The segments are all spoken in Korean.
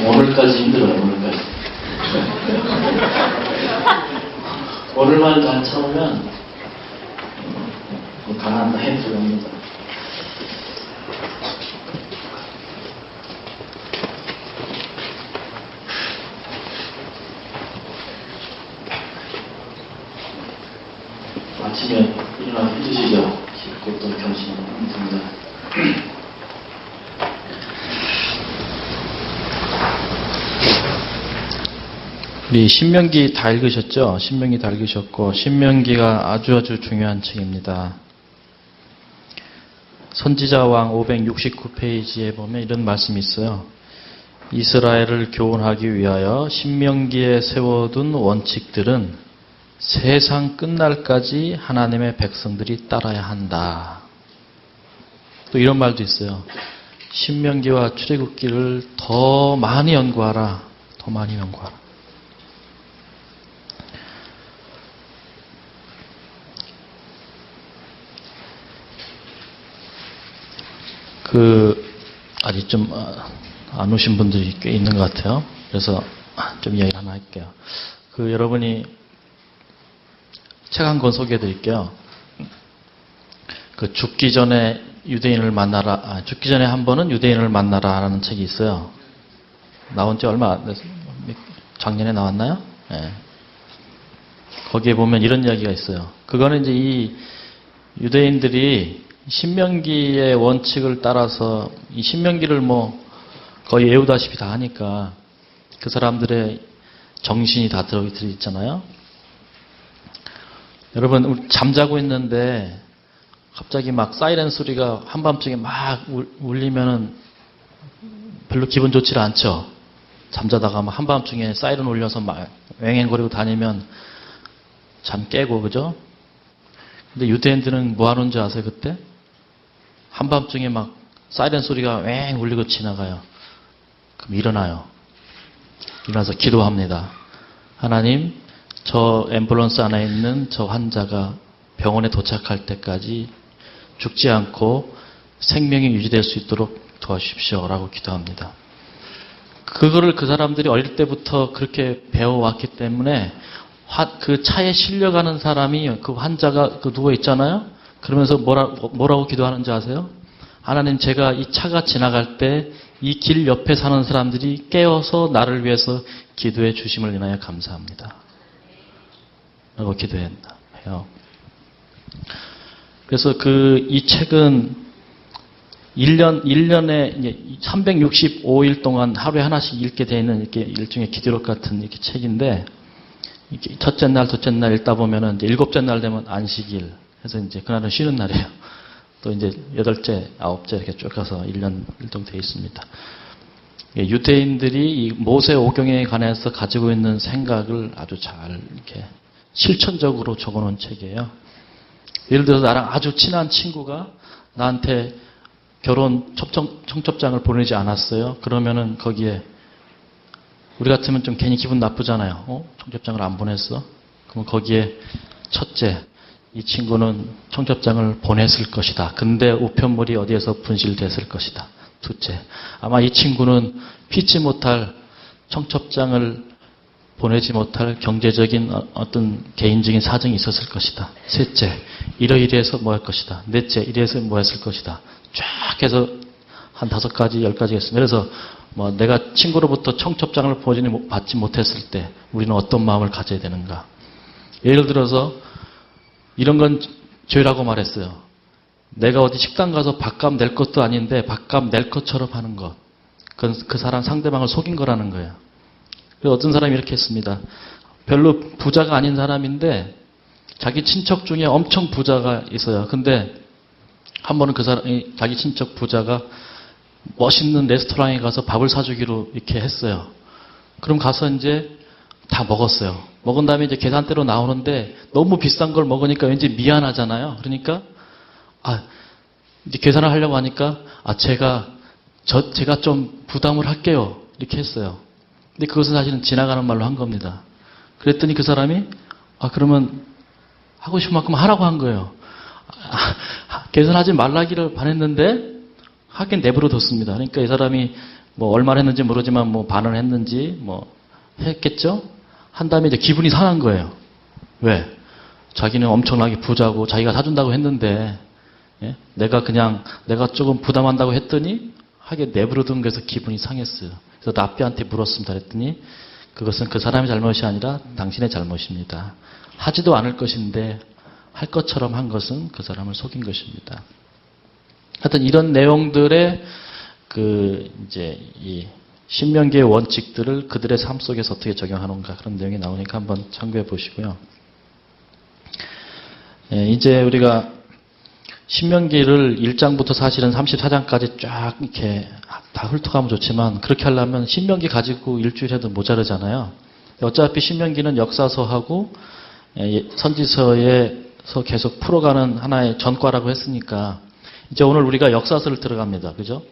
오늘까지 힘들어요, 오늘까지. 오늘만 잘 참으면 강한 힘 들어갑니다. 아침에 일어나 힘드시죠? 그것도 겸손합니다. 우리 신명기 다 읽으셨죠? 신명기 다 읽으셨고, 신명기가 아주 중요한 책입니다. 선지자왕 569페이지에 보면 이런 말씀이 있어요. 이스라엘을 교훈하기 위하여 신명기에 세워둔 원칙들은 세상 끝날까지 하나님의 백성들이 따라야 한다. 또 이런 말도 있어요. 신명기와 출애굽기를 더 많이 연구하라. 더 많이 연구하라. 아직 좀 안 오신 분들이 꽤 있는 것 같아요. 그래서 좀 이야기 하나 할게요. 여러분이 책 한 권 소개해 드릴게요. 죽기 전에 유대인을 만나라, 죽기 전에 한 번은 유대인을 만나라 라는 책이 있어요. 나온 지 얼마 안 됐어요. 작년에 나왔나요? 네. 거기에 보면 이런 이야기가 있어요. 그거는 이제 이 유대인들이 신명기의 원칙을 따라서 이 신명기를 거의 외우다시피 다 하니까 그 사람들의 정신이 다 들어있잖아요. 여러분, 우리 잠자고 있는데 갑자기 막 사이렌 소리가 한밤중에 막 울리면은 별로 기분 좋지 않죠. 잠자다가 막 한밤중에 사이렌 울려서 막 왱왱거리고 다니면 잠 깨고, 그죠? 근데 유대인들은 뭐 하는 줄 아세요, 그때? 한밤중에 막 사이렌 소리가 왱 울리고 지나가요. 그럼 일어나요. 일어나서 기도합니다. 하나님, 저 앰뷸런스 안에 있는 저 환자가 병원에 도착할 때까지 죽지 않고 생명이 유지될 수 있도록 도와주십시오. 라고 기도합니다. 그거를 그 사람들이 어릴 때부터 그렇게 배워왔기 때문에 그 차에 실려가는 사람이 그 환자가 누워 있잖아요. 그러면서 뭐라고 기도하는지 아세요? 하나님, 제가 이 차가 지나갈 때 이 길 옆에 사는 사람들이 깨어서 나를 위해서 기도해 주심을 인하여 감사합니다. 라고 기도해요. 그래서 이 책은 1년에 365일 동안 하루에 하나씩 읽게 되어 있는 이렇게 일종의 기도록 같은 이렇게 책인데, 이렇게 첫째 날, 둘째 날 읽다 보면은 이제 일곱째 날 되면 안식일. 해서 이제 그날은 쉬는 날이에요. 또 이제 여덟째, 아홉째 이렇게 쭉 가서 1년 정도 되어 있습니다. 유대인들이 이 모세오경에 관해서 가지고 있는 생각을 아주 잘 이렇게 실천적으로 적어놓은 책이에요. 예를 들어서 나랑 아주 친한 친구가 나한테 결혼 청첩장을 보내지 않았어요. 그러면은 거기에 우리 같으면 좀 괜히 기분 나쁘잖아요. 청첩장을 안 보냈어? 그럼 거기에 첫째, 이 친구는 청첩장을 보냈을 것이다. 근데 우편물이 어디에서 분실됐을 것이다. 둘째, 아마 이 친구는 피치 못할 청첩장을 보내지 못할 경제적인 어떤 개인적인 사정이 있었을 것이다. 셋째, 이러이러해서 뭐 할 것이다. 넷째, 이래서 뭐 했을 것이다. 쫙 해서 한 5가지, 10가지 했습니다. 그래서 내가 친구로부터 청첩장을 받지 못했을 때 우리는 어떤 마음을 가져야 되는가. 예를 들어서 이런 건 죄라고 말했어요. 내가 어디 식당 가서 밥값 낼 것도 아닌데 밥값 낼 것처럼 하는 것. 그건 그 사람 상대방을 속인 거라는 거예요. 그래서 어떤 사람이 이렇게 했습니다. 별로 부자가 아닌 사람인데 자기 친척 중에 엄청 부자가 있어요. 근데 한 번은 그 사람이 자기 친척 부자가 멋있는 레스토랑에 가서 밥을 사주기로 이렇게 했어요. 그럼 가서 이제 다 먹었어요. 먹은 다음에 이제 계산대로 나오는데 너무 비싼 걸 먹으니까 왠지 미안하잖아요. 그러니까 이제 계산을 하려고 하니까 제가 좀 부담을 할게요. 이렇게 했어요. 근데 그것은 사실은 지나가는 말로 한 겁니다. 그랬더니 그 사람이 그러면 하고 싶은 만큼 하라고 한 거예요. 계산하지 말라기를 바랬는데 하긴 내버려 뒀습니다. 그러니까 이 사람이 뭐 얼마나 했는지 모르지만 뭐 반은 했는지 뭐 했겠죠? 한 다음에 이제 기분이 상한 거예요. 왜? 자기는 엄청나게 부자고 자기가 사준다고 했는데 예? 내가 조금 부담한다고 했더니 하게 내버려둔 거에서 기분이 상했어요. 그래서 랍비한테 물었습니다. 그랬더니 그것은 그 사람의 잘못이 아니라 당신의 잘못입니다. 하지도 않을 것인데 할 것처럼 한 것은 그 사람을 속인 것입니다. 하여튼 이런 내용들의 이제 이 신명기의 원칙들을 그들의 삶 속에서 어떻게 적용하는가 그런 내용이 나오니까 한번 참고해 보시고요. 예, 이제 우리가 신명기를 1장부터 사실은 34장까지 쫙 이렇게 다 훑어가면 좋지만 그렇게 하려면 신명기 가지고 일주일 해도 모자르잖아요. 어차피 신명기는 역사서하고 선지서에서 계속 풀어가는 하나의 전과라고 했으니까 이제 오늘 우리가 역사서를 들어갑니다. 그죠?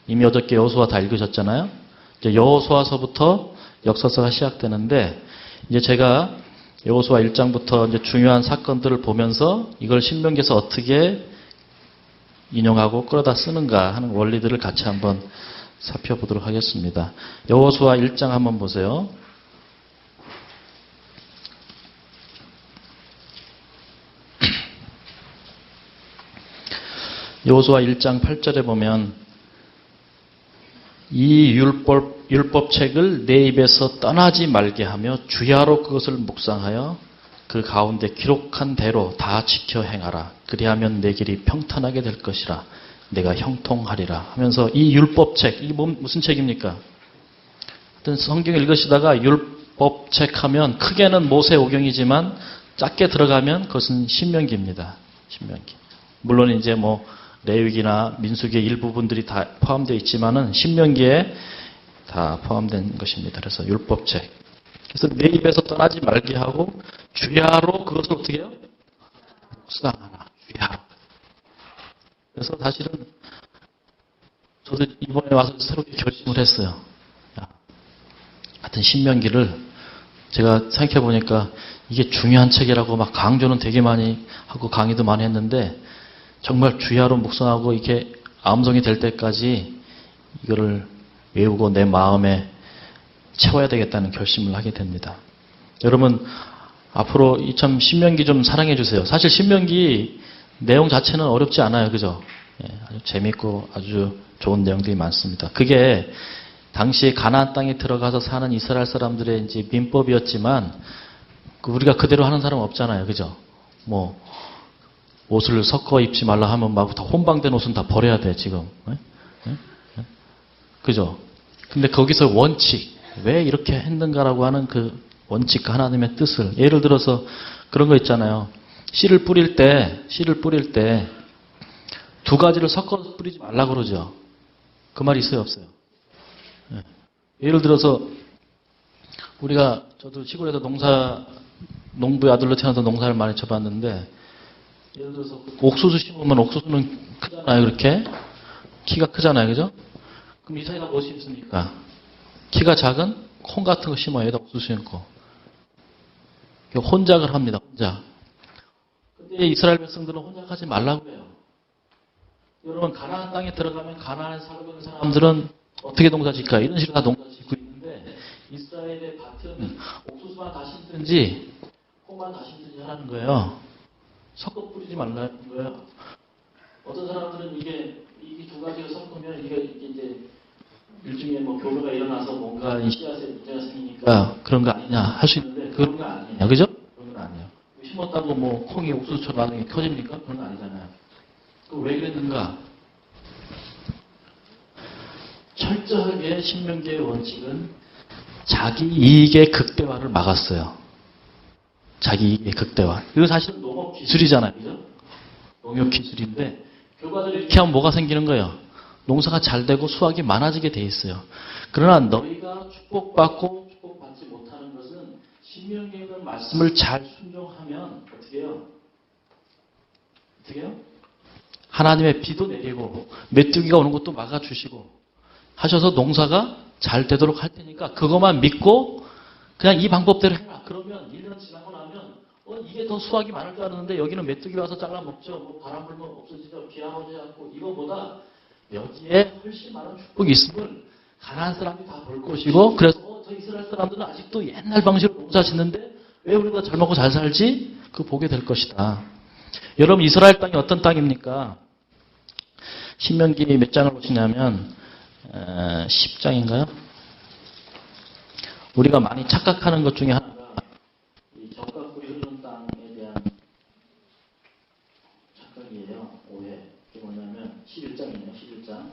이미 어저께 여호수아 다 읽으셨잖아요. 이제 여호수아서부터 역사서가 시작되는데 이제 제가 여호수아 1장부터 이제 중요한 사건들을 보면서 이걸 신명기에서 어떻게 인용하고 끌어다 쓰는가 하는 원리들을 같이 한번 살펴보도록 하겠습니다. 여호수아 1장 한번 보세요. 여호수아 1장 8절에 보면 이 율법책을 내 입에서 떠나지 말게 하며 주야로 그것을 묵상하여 그 가운데 기록한 대로 다 지켜 행하라. 그리하면 내 길이 평탄하게 될 것이라. 내가 형통하리라. 하면서 이 율법책, 이게 무슨 책입니까? 어떤 성경을 읽으시다가 율법책 하면 크게는 모세오경이지만 작게 들어가면 그것은 신명기입니다. 신명기. 물론 이제 뭐 레위기나 민수기의 일부분들이 다 포함되어 있지만은 신명기에 다 포함된 것입니다. 그래서 율법책. 그래서 내 입에서 떠나지 말게 하고 주야로 그것을 어떻게 해요? 묵상하라. 주야로. 그래서 사실은 저도 이번에 와서 새롭게 결심을 했어요. 하여튼 신명기를 제가 생각해 보니까 이게 중요한 책이라고 막 강조는 되게 많이 하고 강의도 많이 했는데 정말 주야로 묵상하고 이렇게 암송이 될 때까지 이거를 외우고 내 마음에 채워야 되겠다는 결심을 하게 됩니다. 여러분 앞으로 참 신명기 좀 사랑해 주세요. 사실 신명기 내용 자체는 어렵지 않아요. 그죠? 예, 아주 재밌고 아주 좋은 내용들이 많습니다. 그게 당시에 가나안 땅에 들어가서 사는 이스라엘 사람들의 이제 민법이었지만 우리가 그대로 하는 사람은 없잖아요. 그죠? 뭐 옷을 섞어 입지 말라 하면 막 다 혼방된 옷은 다 버려야 돼, 지금. 그죠? 근데 거기서 원칙, 왜 이렇게 했는가라고 하는 그 원칙과 하나님의 뜻을, 예를 들어서 그런 거 있잖아요. 씨를 뿌릴 때 두 가지를 섞어 뿌리지 말라 그러죠. 그 말이 있어요, 없어요? 예를 들어서 우리가, 저도 시골에서 농부의 아들로 태어나서 농사를 많이 쳐봤는데, 예를 들어서 옥수수 심으면 옥수수는 크잖아요, 그렇게. 키가 크잖아요, 그죠? 그럼 이 사이가 뭐 심습니까? 키가 작은 콩 같은 거 심어요, 여기다 옥수수 심고. 혼작을 합니다, 혼작. 근데 이스라엘 백성들은 혼작하지 말라고 해요. 여러분, 가나안 땅에 들어가면 가나안에 살고 있는 사람들은 어떻게 농사 짓까? 이런 식으로 다 농사 짓고 있는데, 이스라엘의 밭은 옥수수만 다 심든지, 콩만 다 심든지 하라는 거예요. 섞어 뿌리지 말라는 거예요. 어떤 사람들은 이게 두 가지를 섞으면 이게 이제 일종의 뭐 교류가 일어나서 뭔가 이 씨앗에 문제가 생기니까 그런 거 아니냐 할 수 있는데 그런 거 아니에요. 그죠? 그런 건 아니에요. 심었다고 뭐 콩이 옥수수처럼 나중에 커집니까? 그런 거 아니잖아요. 왜 그랬는가? 철저하게 신명기의 원칙은 자기 이익의 극대화를 막았어요. 자기 이익의 극대화. 이거 사실은 농업 기술이잖아요. 그죠? 농업 기술인데 결과적으로 이렇게 하면 뭐가 생기는 거예요? 농사가 잘 되고 수확이 많아지게 돼 있어요. 그러나 너희가 축복받고 축복받지 못하는 것은 신명기에 있는 말씀을 잘 순종하면 어떻게 해요? 어떻게 해요? 하나님의 비도 내리고 메뚜기가 오는 것도 막아주시고 하셔서 농사가 잘 되도록 할 테니까 그것만 믿고 그냥 이 방법대로 해라. 그러면 1년 지나고 나면 이게 더 수확이 많을 줄 알았는데 여기는 메뚜기 와서 잘라먹죠. 뭐 바람 불면 없어지죠. 비 안 오지 않고 이거보다 여기에 훨씬 많은 축복이 있음을 가난한 사람이 다 볼 것이고, 그래서 저 이스라엘 사람들은 아직도 옛날 방식으로 농사 짓는데 왜 우리가 잘 먹고 잘 살지? 그거 보게 될 것이다. 여러분, 이스라엘 땅이 어떤 땅입니까? 신명기 몇 장을 보시냐면 10장인가요? 우리가 많이 착각하는 것 중에 하나가 이 적과 꿀이 흐르는 땅에 대한 착각이에요. 오해. 그게 뭐냐면 11장이네요. 11장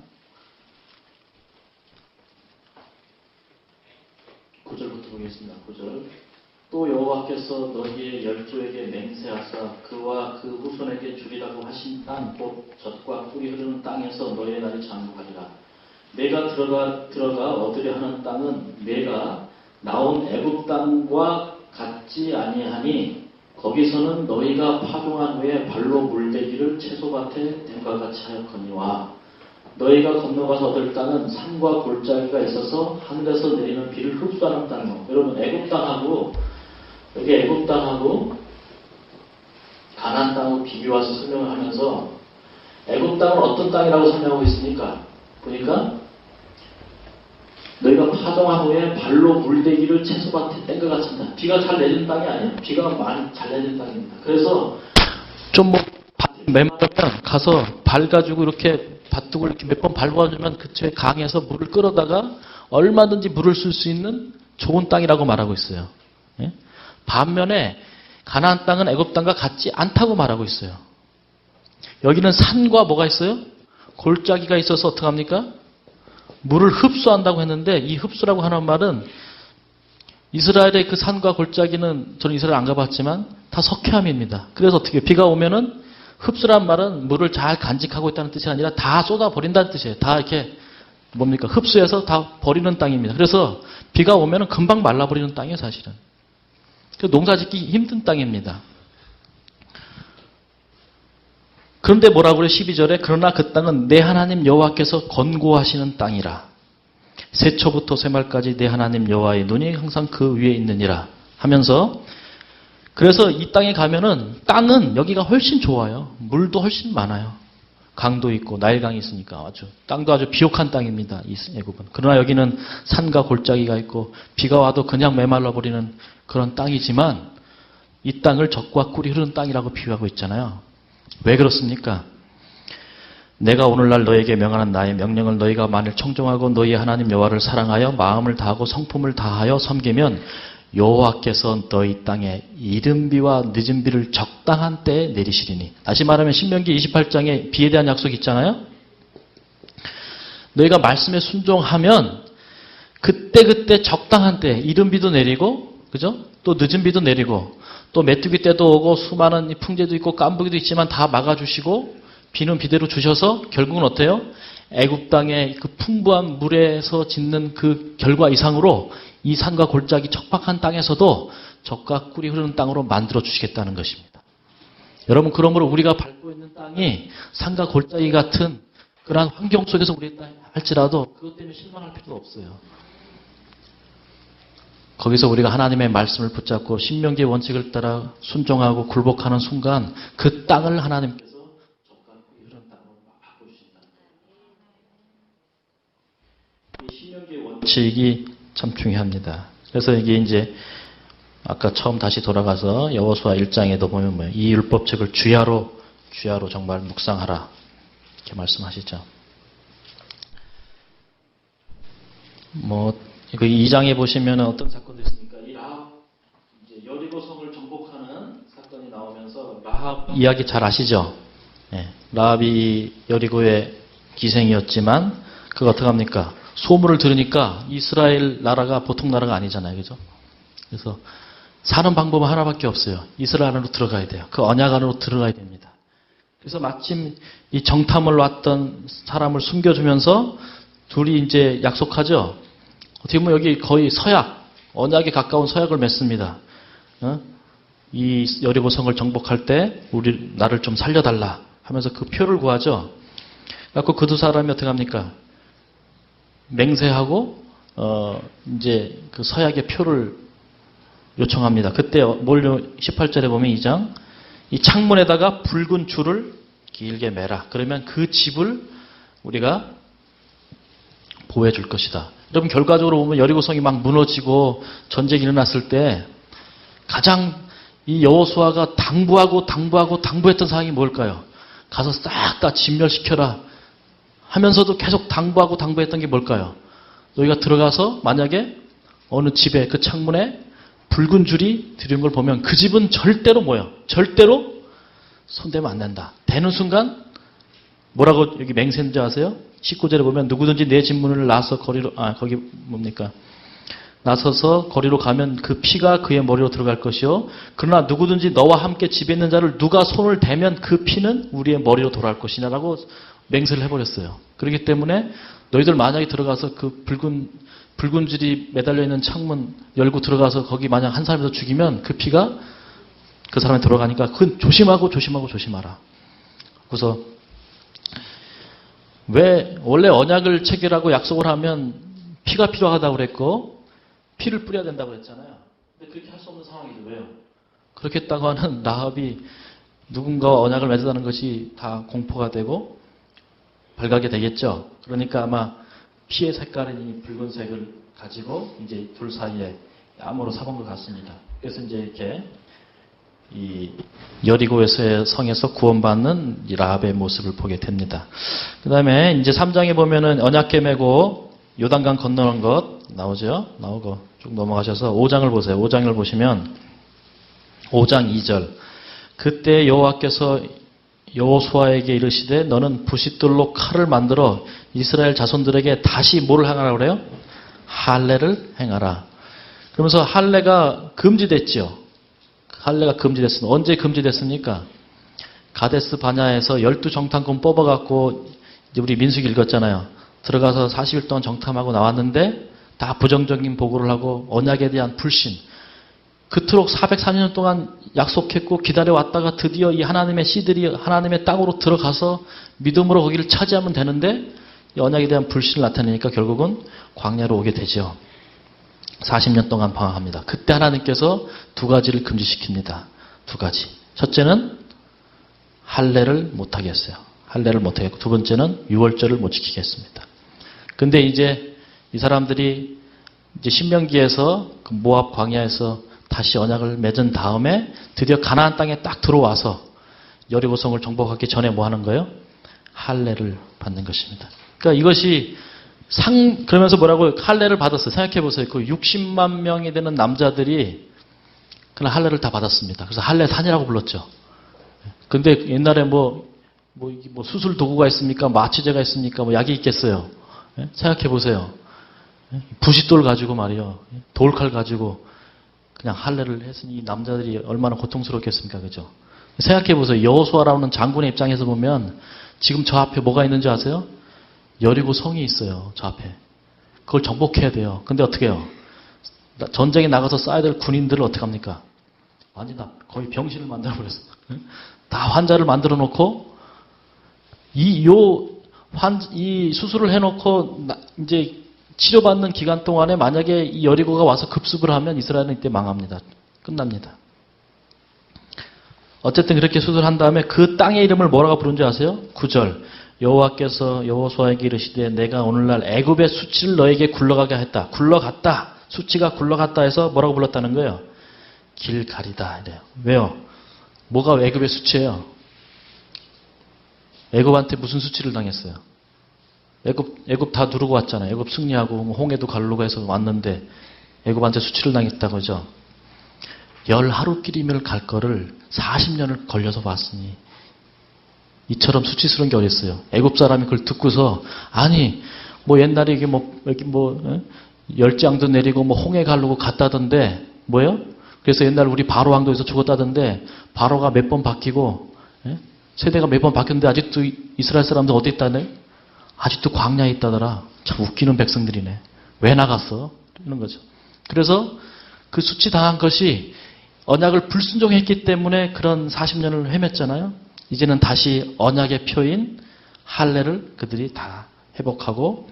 9절부터 보겠습니다. 9절. 또 여호와께서 너희의 열조에게 맹세하사 그와 그 후손에게 주리라고 하신 땅 곧 젖과 꿀이 흐르는 땅에서 너희의 날이 장구하리라. 내가 들어가 얻으려 하는 땅은 내가 나온 애굽 땅과 같지 아니하니 거기서는 너희가 파종한 후에 발로 물대기를 채소밭에 댐과 같이 하였거니와 너희가 건너가서 얻을 땅은 산과 골짜기가 있어서 하늘에서 내리는 비를 흡수하는 땅이요. 여러분, 애굽 땅하고 여기 애굽 땅하고 가나안 땅하고 비교해서 설명을 하면서 애굽 땅은 어떤 땅이라고 설명하고 있습니까? 보니까 너희가 파종한 후에 발로 물대기를 채소밭에 뗀 것 같습니다. 비가 잘 내리는 땅이 아니에요. 비가 많이 잘 내리는 땅입니다. 그래서 좀 메마르면 가서 발 가지고 이렇게 밭둑을 이렇게 몇 번 밟아주면 그쪽에 강에서 물을 끌어다가 얼마든지 물을 쓸 수 있는 좋은 땅이라고 말하고 있어요. 예? 반면에 가나안 땅은 애굽 땅과 같지 않다고 말하고 있어요. 여기는 산과 뭐가 있어요? 골짜기가 있어서 어떻게 합니까? 물을 흡수한다고 했는데 이 흡수라고 하는 말은 이스라엘의 그 산과 골짜기는 저는 이스라엘 안 가봤지만 다 석회암입니다. 그래서 어떻게 비가 오면은 흡수란 말은 물을 잘 간직하고 있다는 뜻이 아니라 다 쏟아버린다는 뜻이에요. 다 이렇게 뭡니까? 흡수해서 다 버리는 땅입니다. 그래서 비가 오면은 금방 말라버리는 땅이에요, 사실은. 농사 짓기 힘든 땅입니다. 그런데 뭐라고 그래요? 12절에 그러나 그 땅은 내 하나님 여호와께서 권고하시는 땅이라. 새초부터 새말까지 내 하나님 여호와의 눈이 항상 그 위에 있느니라 하면서 그래서 이 땅에 가면은 땅은 여기가 훨씬 좋아요. 물도 훨씬 많아요. 강도 있고 나일강이 있으니까 땅도 아주 비옥한 땅입니다. 이 애굽은. 그러나 여기는 산과 골짜기가 있고 비가 와도 그냥 메말라 버리는 그런 땅이지만 이 땅을 젖과 꿀이 흐르는 땅이라고 비유하고 있잖아요. 왜 그렇습니까? 내가 오늘날 너에게 명하는 나의 명령을 너희가 만일 청종하고 너희의 하나님 여호와를 사랑하여 마음을 다하고 성품을 다하여 섬기면 여호와께서 너희 땅에 이른 비와 늦은 비를 적당한 때에 내리시리니. 다시 말하면 신명기 28장에 비에 대한 약속이 있잖아요. 너희가 말씀에 순종하면 그때 적당한 때 이른 비도 내리고 그죠? 또 늦은 비도 내리고 또 메뚜기 때도 오고 수많은 풍재도 있고 깐부기도 있지만 다 막아주시고 비는 비대로 주셔서 결국은 어때요? 애굽 땅의 그 풍부한 물에서 짓는 그 결과 이상으로 이 산과 골짜기 척박한 땅에서도 젖과 꿀이 흐르는 땅으로 만들어 주시겠다는 것입니다. 여러분, 그러므로 우리가 밟고 있는 땅이 산과 골짜기 같은 그러한 환경 속에서 우리의 땅이 할지라도 그것 때문에 실망할 필요도 없어요. 거기서 우리가 하나님의 말씀을 붙잡고 신명기의 원칙을 따라 순종하고 굴복하는 순간 그 땅을 하나님께서 젖과 꿀이 흐르는 땅으로 바꿔주신다는 거예요. 이 신명기의 원칙이 참 중요합니다. 그래서 이게 이제 아까 처음 다시 돌아가서 여호수아 1장에도 보면 뭐예요? 이 율법책을 주야로 정말 묵상하라 이렇게 말씀하시죠. 그 2장에 보시면 어떤 사건도 있습니까? 이 라합, 이제 여리고성을 정복하는 사건이 나오면서 라합 이야기 잘 아시죠? 네. 라합이 여리고의 기생이었지만 그거 어떻게 합니까? 소문을 들으니까 이스라엘 나라가 보통 나라가 아니잖아요. 그죠? 그래서 사는 방법은 하나밖에 없어요. 이스라엘 안으로 들어가야 돼요. 그 언약 안으로 들어가야 됩니다. 그래서 마침 이 정탐을 왔던 사람을 숨겨주면서 둘이 이제 약속하죠. 어떻게 보면 여기 거의 서약, 언약에 가까운 서약을 맺습니다. 이 여리고성을 정복할 때 우리 나를 좀 살려달라 하면서 그 표를 구하죠. 그래서 그 두 사람이 어떻게 합니까? 맹세하고 이제 그 서약의 표를 요청합니다. 그때 18절에 보면 2장 이 창문에다가 붉은 줄을 길게 매라. 그러면 그 집을 우리가 보호해 줄 것이다. 여러분 결과적으로 보면 여리고성이 막 무너지고 전쟁이 일어났을 때 가장 이 여호수아가 당부했던 사항이 뭘까요? 가서 싹 다 진멸시켜라 하면서도 계속 당부했던 게 뭘까요? 너희가 들어가서 만약에 어느 집에 그 창문에 붉은 줄이 들이는 걸 보면 그 집은 절대로 절대로 손대면 안 된다. 대는 순간 뭐라고 여기 맹세인지 아세요? 19절에 보면 누구든지 내 집 문을 나서 거리로 거기 뭡니까? 나서서 거리로 가면 그 피가 그의 머리로 들어갈 것이요. 그러나 누구든지 너와 함께 집에 있는 자를 누가 손을 대면 그 피는 우리의 머리로 돌아갈 것이냐라고 맹세를 해버렸어요. 그렇기 때문에 너희들 만약에 들어가서 그 붉은 줄이 매달려 있는 창문 열고 들어가서 거기 만약 한 사람이 더 죽이면 그 피가 그 사람에 들어가니까 그건 조심하라. 그래서 왜 원래 언약을 체결하고 약속을 하면 피가 필요하다고 그랬고 피를 뿌려야 된다고 그랬잖아요. 근데 그렇게 할 수 없는 상황이죠. 왜요? 그렇게 했다고 하는 라합이 누군가와 언약을 맺었다는 것이 다 공포가 되고 발각이 되겠죠. 그러니까 아마 피의 색깔은 이 붉은색을 가지고 이제 둘 사이에 암으로 사본 것 같습니다. 그래서 이제 이렇게 이 여리고에서의 성에서 구원받는 이 라합의 모습을 보게 됩니다. 그 다음에 이제 3장에 보면은 언약궤 메고 요단강 건너는 것 나오고 쭉 넘어가셔서 5장을 보세요. 5장을 보시면 5장 2절 그때 여호와께서 여호수아에게 이르시되 너는 부싯돌로 칼을 만들어 이스라엘 자손들에게 다시 뭐를 행하라 그래요? 할례를 행하라. 그러면서 할례가 금지됐죠. 할례가 금지됐습니다. 언제 금지됐습니까? 가데스 바냐에서 12정탐꾼 뽑아갖고 이제 우리 민수기 읽었잖아요. 들어가서 40일 동안 정탐하고 나왔는데 다 부정적인 보고를 하고 언약에 대한 불신. 그토록 440년 동안 약속했고 기다려왔다가 드디어 이 하나님의 씨들이 하나님의 땅으로 들어가서 믿음으로 거기를 차지하면 되는데 이 언약에 대한 불신을 나타내니까 결국은 광야로 오게 되죠. 40년 동안 방황합니다. 그때 하나님께서 두 가지를 금지시킵니다. 두 가지. 첫째는 할례를 못하게 했어요. 할례를 못하게 했고 두 번째는 유월절을 못 지키게 했습니다. 근데 이제 이 사람들이 이제 신명기에서 그 모압 광야에서 다시 언약을 맺은 다음에 드디어 가나안 땅에 딱 들어와서 여리고성을 정복하기 전에 뭐 하는 거예요? 할례를 받는 것입니다. 그러니까 이것이 그러면서 뭐라고 할례를 받았어요. 생각해 보세요. 그 60만 명이 되는 남자들이 그냥 할례를 다 받았습니다. 그래서 할례산이라고 불렀죠. 근데 옛날에 뭐 수술 도구가 있습니까? 마취제가 있습니까? 뭐 약이 있겠어요. 생각해 보세요. 부싯돌 가지고 말이요. 돌칼 가지고 그냥 할례를 했으니 이 남자들이 얼마나 고통스럽겠습니까? 그죠? 생각해 보세요. 여호수아라는 장군의 입장에서 보면 지금 저 앞에 뭐가 있는지 아세요? 여리고 성이 있어요. 저 앞에. 그걸 정복해야 돼요. 근데 어떻게 해요? 전쟁에 나가서 쏴야 될 군인들을 어떻게 합니까? 아니다. 거의 병신을 만들어버렸어. 다 환자를 만들어 놓고 이 수술을 해놓고 이제 치료받는 기간 동안에 만약에 이 여리고가 와서 급습을 하면 이스라엘은 이때 망합니다. 끝납니다. 어쨌든 그렇게 수술한 다음에 그 땅의 이름을 뭐라고 부른지 아세요? 9절. 여호와께서 여호수아에게 이르시되 내가 오늘날 애굽의 수치를 너에게 굴러가게 했다. 굴러갔다. 수치가 굴러갔다 해서 뭐라고 불렀다는 거예요? 길가리다 이래요. 왜요? 뭐가 애굽의 수치예요? 애굽한테 무슨 수치를 당했어요? 애굽 다 누르고 왔잖아요. 애굽 승리하고 홍해도 가르고 해서 왔는데 애굽한테 수치를 당했다고 그죠? 10하루길이면 갈 거를 40년을 걸려서 왔으니 이처럼 수치스러운 게 어딨어요. 애굽 사람이 그걸 듣고서 아니 뭐 옛날에 이게 열장도 내리고 홍해 가르고 갔다던데 뭐예요? 그래서 옛날 우리 바로 왕도에서 죽었다던데 바로가 몇 번 바뀌고 세대가 몇 번 바뀌었는데 아직도 이스라엘 사람들 어디 있다네? 아직도 광야에 있다더라. 참 웃기는 백성들이네. 왜 나갔어? 이런 거죠. 그래서 그 수치 당한 것이 언약을 불순종했기 때문에 그런 40년을 헤맸잖아요. 이제는 다시 언약의 표인 할례를 그들이 다 회복하고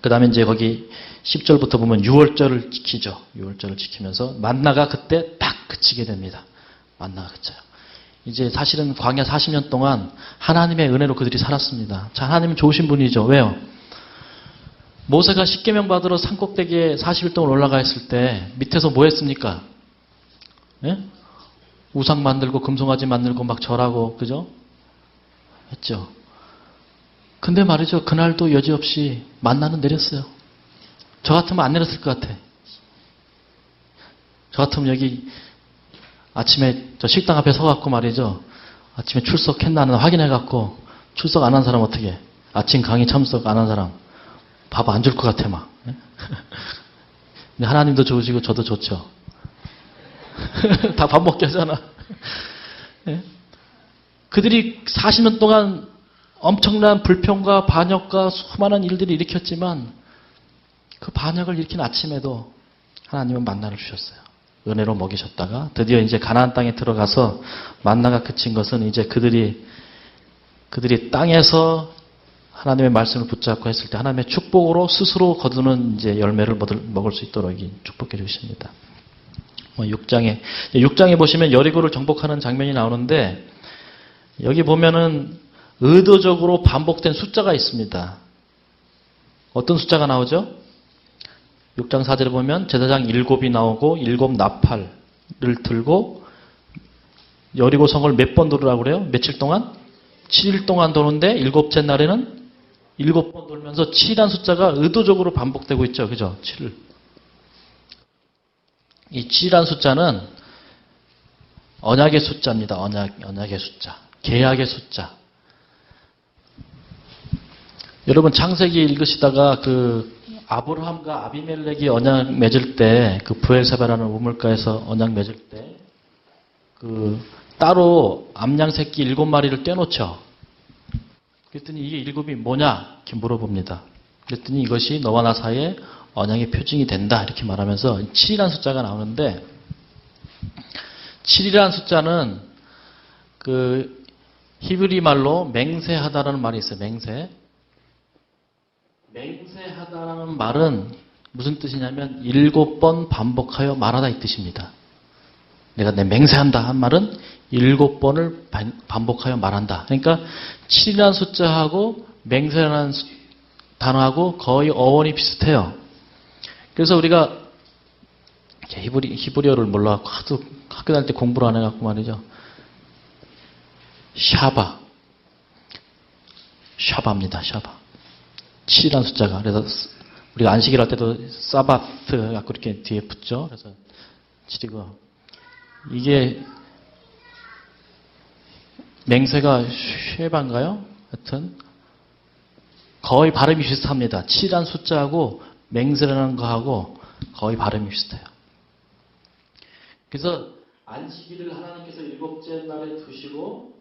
그 다음에 이제 거기 10절부터 보면 유월절을 지키죠. 유월절을 지키면서 만나가 그때 딱 그치게 됩니다. 만나가 그쳐요. 이제 사실은 광야 40년 동안 하나님의 은혜로 그들이 살았습니다. 자, 하나님은 좋으신 분이죠. 왜요? 모세가 십계명 받으러 산꼭대기에 40일 동안 올라가 있을 때 밑에서 뭐 했습니까? 예? 우상 만들고 금송아지 만들고 막 절하고 그죠? 했죠. 근데 말이죠. 그날도 여지없이 만나는 내렸어요. 저 같으면 안 내렸을 것 같아. 저 같으면 여기 아침에 저 식당 앞에 서갖고 말이죠. 아침에 출석했나 안 했나 확인해갖고 출석 안 한 사람 어떻게 해? 아침 강의 참석 안 한 사람 밥 안 줄 것 같아 막. 근데 하나님도 좋으시고 저도 좋죠. 다 밥 먹게 하잖아. 그들이 40년 동안 엄청난 불평과 반역과 수많은 일들을 일으켰지만 그 반역을 일으킨 아침에도 하나님은 만나를 주셨어요. 은혜로 먹이셨다가 드디어 이제 가나안 땅에 들어가서 만나가 그친 것은 이제 그들이 땅에서 하나님의 말씀을 붙잡고 했을 때 하나님의 축복으로 스스로 거두는 이제 열매를 먹을 수 있도록 축복해 주십니다. 6장에 보시면 여리고를 정복하는 장면이 나오는데 여기 보면은 의도적으로 반복된 숫자가 있습니다. 어떤 숫자가 나오죠? 6장 4절에 보면 제사장 7이 나오고 7 나팔을 들고 여리고 성을 몇 번 도르라고 그래요? 며칠 동안? 7일 동안 도는데 7째 날에는 7번 돌면서 7이라는 숫자가 의도적으로 반복되고 있죠. 그죠? 7을. 이 7이라는 숫자는 언약의 숫자입니다. 언약의 숫자. 계약의 숫자. 여러분 창세기 읽으시다가 그 아브라함과 아비멜렉이 언약 맺을 때 그 부엘세바라는 우물가에서 언약 맺을 때 그 따로 암양 새끼 7마리를 떼놓죠. 그랬더니 이게 7이 뭐냐 이렇게 물어봅니다. 그랬더니 이것이 너와 나 사이에 언약의 표징이 된다 이렇게 말하면서 7이라는 숫자가 나오는데 7이라는 숫자는 그 히브리 말로 맹세하다라는 말이 있어요. 맹세하다라는 말은 무슨 뜻이냐면 7번 반복하여 말하다 이 뜻입니다. 내가 내 맹세한다 한 말은 7번을 반복하여 말한다. 그러니까 7이라는 숫자하고 맹세라는 단어하고 거의 어원이 비슷해요. 그래서 우리가 히브리어를 몰라갖고 하도 학교 다닐 때 공부를 안 해갖고 말이죠. 샤바입니다. 샤바. 7이라는 숫자가. 그래서 우리가 안식일 할 때도 사바트 갖고 이렇게 뒤에 붙죠. 그래서 7이고 이게 맹세가 쉐바인가요? 하여튼 거의 발음이 비슷합니다. 7이라는 숫자하고 맹세라는 거하고 거의 발음이 비슷해요. 그래서 안식일을 하나님께서 7째 날에 두시고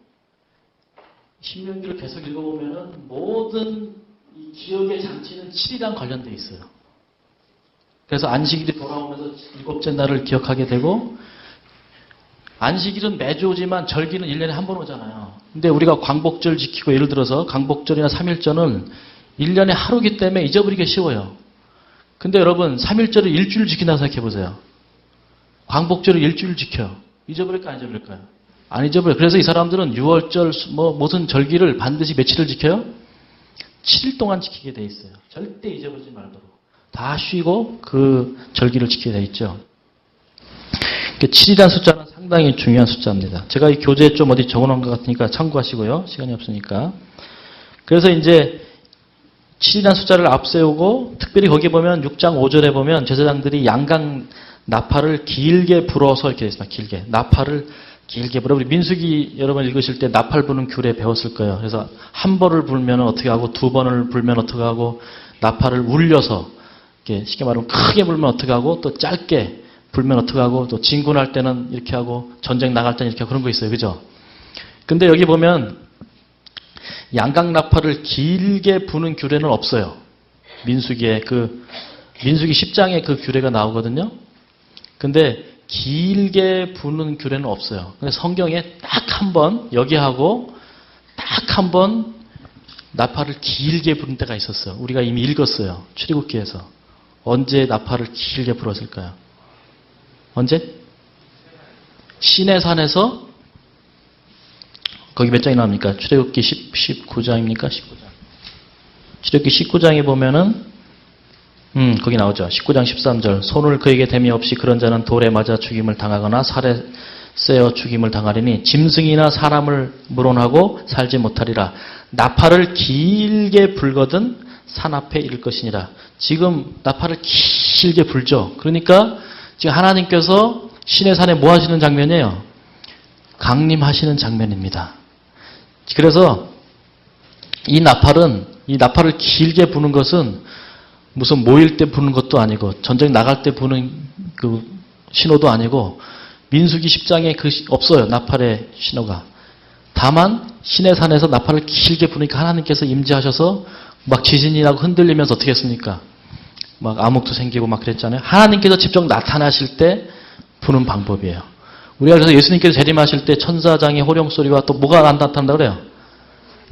신명기를 계속 읽어보면은 모든 이 기억의 장치는 7이랑 관련되어 있어요. 그래서 안식일이 돌아오면서 7째 날을 기억하게 되고 안식일은 매주 오지만 절기는 1년에 한 번 오잖아요. 근데 우리가 광복절 지키고 예를 들어서 광복절이나 3일절은 1년에 하루기 때문에 잊어버리기 쉬워요. 근데 여러분 3일절을 일주일 지킨다고 생각해 보세요. 광복절을 일주일 지켜요. 잊어버릴까 안 잊어버릴까요? 안 잊어버려요. 그래서 이 사람들은 6월절 무슨 절기를 반드시 며칠을 지켜요? 7일 동안 지키게 돼 있어요. 절대 잊어버리지 말도록. 다 쉬고 그 절기를 지키게 돼 있죠. 7이라는 숫자는 상당히 중요한 숫자입니다. 제가 이 교재에 좀 어디 적어놓은 것 같으니까 참고하시고요. 시간이 없으니까. 그래서 이제 7이라는 숫자를 앞세우고 특별히 거기 보면 6장 5절에 보면 제사장들이 양강 나팔을 길게 불어서 이렇게 있습니다. 길게. 나팔을 길게 불어. 우리 민수기 여러분 읽으실 때 나팔 부는 규례 배웠을 거예요. 그래서 한 번을 불면 어떻게 하고 두 번을 불면 어떻게 하고 나팔을 울려서 이렇게 쉽게 말하면 크게 불면 어떻게 하고 또 짧게 불면 어떻게 하고 또 진군할 때는 이렇게 하고 전쟁 나갈 때는 이렇게 하고 그런 거 있어요. 그죠? 근데 여기 보면 양강 나팔을 길게 부는 규례는 없어요. 민수기 10장에 그 규례가 나오거든요. 근데 길게 부는 규례는 없어요. 근데 성경에 딱 한 번 여기하고 딱 한 번 나팔을 길게 부른 때가 있었어요. 우리가 이미 읽었어요. 출애굽기에서. 언제 나팔을 길게 불었을까요? 언제? 시내산에서 거기 몇 장이 나옵니까? 출애굽기 19장입니까? 19장. 출애굽기 19장에 보면은 거기 나오죠. 19장 13절. 손을 그에게 댐이 없이 그런 자는 돌에 맞아 죽임을 당하거나 살에 쎄어 죽임을 당하리니 짐승이나 사람을 물어나고 살지 못하리라. 나팔을 길게 불거든 산 앞에 이를 것이니라. 지금 나팔을 길게 불죠. 그러니까 지금 하나님께서 신의 산에 뭐 하시는 장면이에요? 강림하시는 장면입니다. 그래서 이 나팔을 길게 부는 것은 무슨 모일 때 부는 것도 아니고 전쟁 나갈 때 부는 그 신호도 아니고 민수기 10장에 없어요. 나팔의 신호가. 다만 신의 산에서 나팔을 길게 부니까 하나님께서 임재하셔서 막 지진이 나고 흔들리면서 어떻게 했습니까? 막 암흑도 생기고 막 그랬잖아요. 하나님께서 직접 나타나실 때 부는 방법이에요. 우리가 그래서 예수님께서 재림하실 때 천사장의 호령 소리와 또 뭐가 나타난다고 그래요?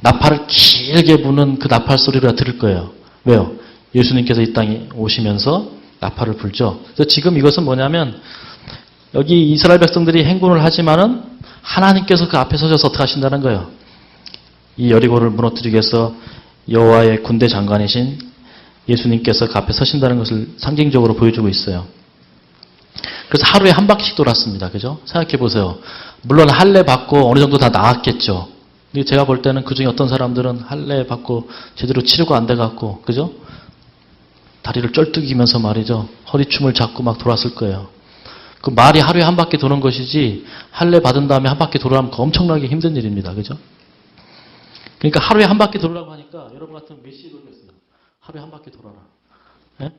나팔을 길게 부는 그 나팔 소리를 들을 거예요. 왜요? 예수님께서 이 땅에 오시면서 나팔을 불죠. 그래서 지금 이것은 뭐냐면 여기 이스라엘 백성들이 행군을 하지만은 하나님께서 그 앞에 서셔서 어떻게 하신다는 거예요. 이 여리고를 무너뜨리기 위해서 여호와의 군대 장관이신 예수님께서 그 앞에 서신다는 것을 상징적으로 보여주고 있어요. 그래서 하루에 한 바퀴씩 돌았습니다. 그죠? 생각해 보세요. 물론 할례 받고 어느 정도 다 나았겠죠. 근데 제가 볼 때는 그 중에 어떤 사람들은 할례 받고 제대로 치료가 안 돼갖고, 그죠? 다리를 쩔뚝이면서 말이죠. 허리춤을 잡고 막 돌았을 거예요. 그 말이 하루에 한 바퀴 도는 것이지 할례 받은 다음에 한 바퀴 돌아가면 엄청나게 힘든 일입니다. 그죠? 그러니까 하루에 한 바퀴 돌으라고 하니까 여러분 같으면 몇 시에 돌겠어요? 하루에 한 바퀴 돌아라. 예?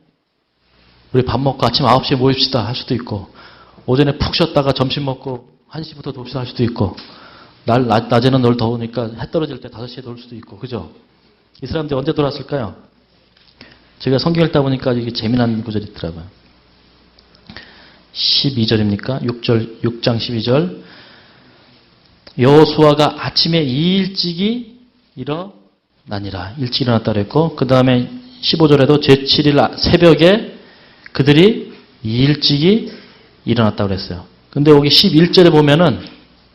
우리 밥 먹고 아침 9시에 모입시다 할 수도 있고 오전에 푹 쉬었다가 점심 먹고 1시부터 돕시다 할 수도 있고 낮에는 널 더우니까 해 떨어질 때 5시에 돌 수도 있고 그죠? 이 사람들이 언제 돌았을까요? 제가 성경 읽다 보니까 이게 재미난 구절이 있더라고요. 12절입니까? 6장 12절. 여호수아가 아침에 일찍이 일어나니라. 일찍 일어났다 그랬고, 그 다음에 15절에도 제7일 새벽에 그들이 일찍이 일어났다 그랬어요. 근데 여기 11절에 보면은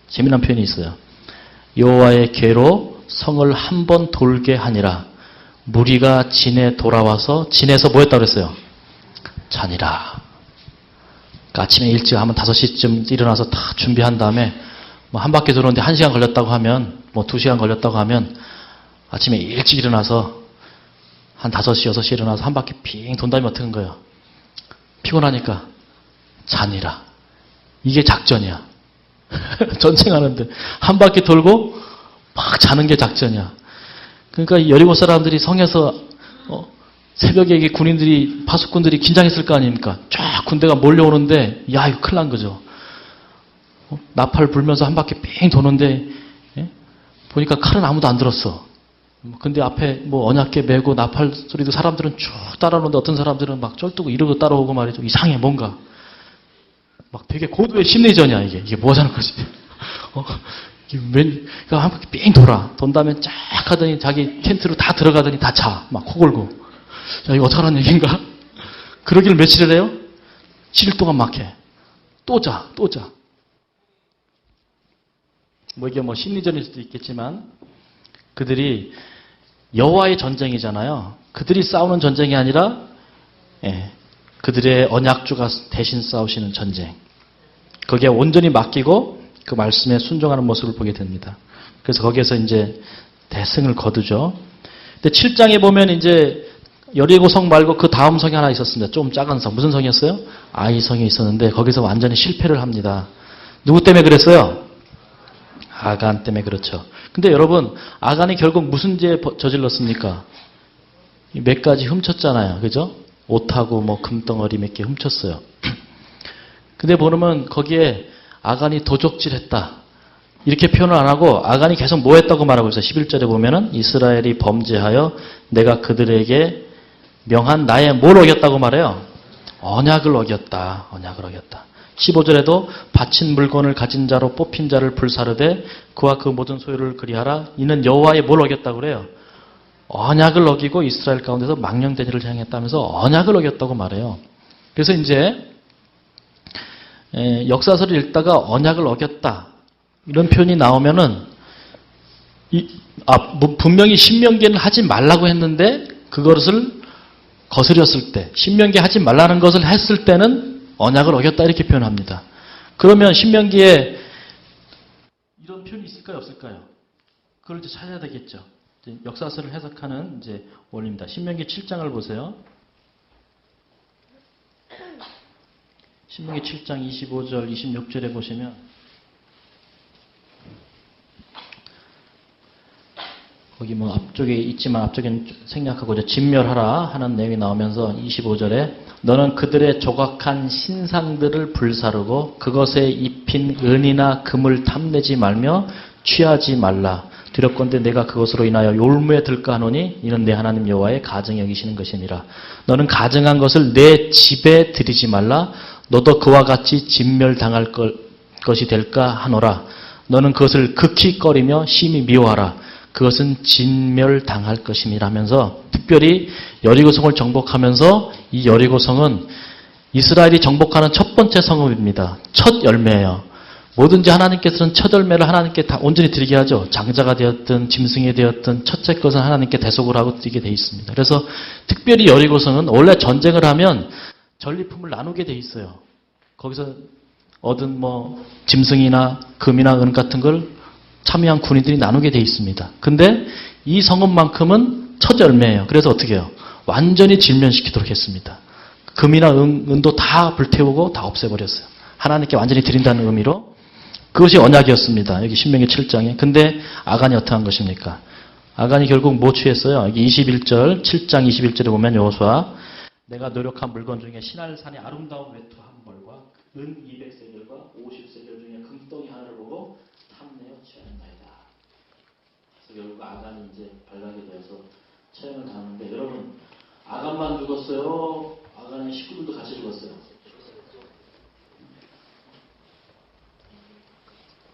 재미난 표현이 있어요. 여호와의 궤로 성을 한 번 돌게 하니라. 무리가 진에 돌아와서 진에서 뭐 했다고 그랬어요? 자니라. 그러니까 아침에 일찍 하면 5시쯤 일어나서 다 준비한 다음에 뭐 한 바퀴 도는데 1시간 걸렸다고 하면 뭐 2시간 걸렸다고 하면 아침에 일찍 일어나서 한 5시, 6시 일어나서 한 바퀴 빙 돈 다음에 어떻게 한 거예요? 피곤하니까 자니라. 이게 작전이야. 전쟁하는데 한 바퀴 돌고 막 자는 게 작전이야. 그러니까 여리고 사람들이 성에서 새벽에 이게 군인들이 파수꾼들이 긴장했을 거 아닙니까? 쫙 군대가 몰려오는데 야 이거 큰일 난 거죠. 나팔 불면서 한 바퀴 삥 도는데 예? 보니까 칼은 아무도 안 들었어. 근데 앞에 뭐 언약궤 메고 나팔 소리도 사람들은 쭉 따라오는데 어떤 사람들은 막 쩔뚝 이러고 따라오고 말이죠. 이상해 뭔가. 막 되게 고도의 심리전이야 이게. 이게 뭐 하자는 거지. 그러니까 한 바퀴 삥 돌아. 돈 다음에 쫙 하더니 자기 텐트로 다 들어가더니 다 자. 막 코 골고. 야, 이거 어떡하라는 얘기인가? 그러기를 며칠을 해요? 7일 동안 막 해. 또 자. 뭐 이게 뭐 심리전일 수도 있겠지만 그들이 여호와의 전쟁이잖아요. 그들이 싸우는 전쟁이 아니라 그들의 언약주가 대신 싸우시는 전쟁. 거기에 온전히 맡기고 그 말씀에 순종하는 모습을 보게 됩니다. 그래서 거기에서 이제 대승을 거두죠. 근데 7장에 보면 이제 여리고 성 말고 그 다음 성이 하나 있었습니다. 좀 작은 성. 무슨 성이었어요? 아이 성이 있었는데 거기서 완전히 실패를 합니다. 누구 때문에 그랬어요? 아간 때문에 그렇죠. 근데 여러분 아간이 결국 무슨 죄 저질렀습니까? 몇 가지 훔쳤잖아요. 그죠? 옷하고 뭐 금덩어리 몇 개 훔쳤어요. 근데 보면 거기에 아간이 도적질했다. 이렇게 표현을 안 하고 아간이 계속 뭐 했다고 말하고 있어요. 11절에 보면은 이스라엘이 범죄하여 내가 그들에게 명한 나의 뭘 어겼다고 말해요? 언약을 어겼다. 15절에도 바친 물건을 가진 자로 뽑힌 자를 불사르되 그와 그 모든 소유를 그리하라. 이는 여호와의 뭘 어겼다고 그래요? 언약을 어기고 이스라엘 가운데서 망령된 일을 행했다면서 언약을 어겼다고 말해요. 그래서 이제 역사서를 읽다가 언약을 어겼다 이런 표현이 나오면은 분명히 신명기는 하지 말라고 했는데 그것을 거스렸을 때, 신명기 하지 말라는 것을 했을 때는 언약을 어겼다 이렇게 표현합니다. 그러면 신명기에 이런 표현이 있을까요, 없을까요? 그걸 이제 찾아야 되겠죠. 이제 역사서를 해석하는 이제 원리입니다. 신명기 7장을 보세요. 신명기 7장 25절, 26절에 보시면 거기 뭐 앞쪽에 있지만 앞쪽에는 생략하고 이제 진멸하라 하는 내용이 나오면서 25절에 너는 그들의 조각한 신상들을 불사르고 그것에 입힌 은이나 금을 탐내지 말며 취하지 말라. 두렵건대 내가 그것으로 인하여 욜무에 들까 하노니 이는 내 하나님 여호와의 가증히 여기시는 것이니라. 너는 가증한 것을 내 집에 들이지 말라. 너도 그와 같이 진멸당할 것이 될까 하노라. 너는 그것을 극히 꺼리며 심히 미워하라. 그것은 진멸당할 것임이라 하면서 특별히 여리고성을 정복하면서 이 여리고성은 이스라엘이 정복하는 첫 번째 성읍입니다. 첫 열매예요. 뭐든지 하나님께서는 첫 열매를 하나님께 다 온전히 드리게 하죠. 장자가 되었든 짐승이 되었든 첫째 것은 하나님께 대속을 하고 드리게 되어 있습니다. 그래서 특별히 여리고성은 원래 전쟁을 하면 전리품을 나누게 되어 있어요. 거기서 얻은 뭐 짐승이나 금이나 은 같은 걸 참여한 군인들이 나누게 되어 있습니다. 근데 이 성읍만큼은 첫 열매예요. 그래서 어떻게 해요? 완전히 질면시키도록 했습니다. 금이나 은도 다 불태우고 다 없애버렸어요. 하나님께 완전히 드린다는 의미로. 그것이 언약이었습니다. 여기 신명기 7장에. 근데 아간이 어떻게 한 것입니까? 아간이 결국 뭐 취했어요? 여기 21절, 7장 21절에 보면 여호수아 내가 노력한 물건 중에 시날산의 아름다운 외투 한 벌과 은 200세겔과 50세겔 중에 금덩이 하나를 보고 탐내어 취하였나이다. 그래서 결국 아간이 이제 발각이 되어서 처형을 당하는데 여러분 아간만 죽었어요? 아간의 식구들도 같이 죽었어요?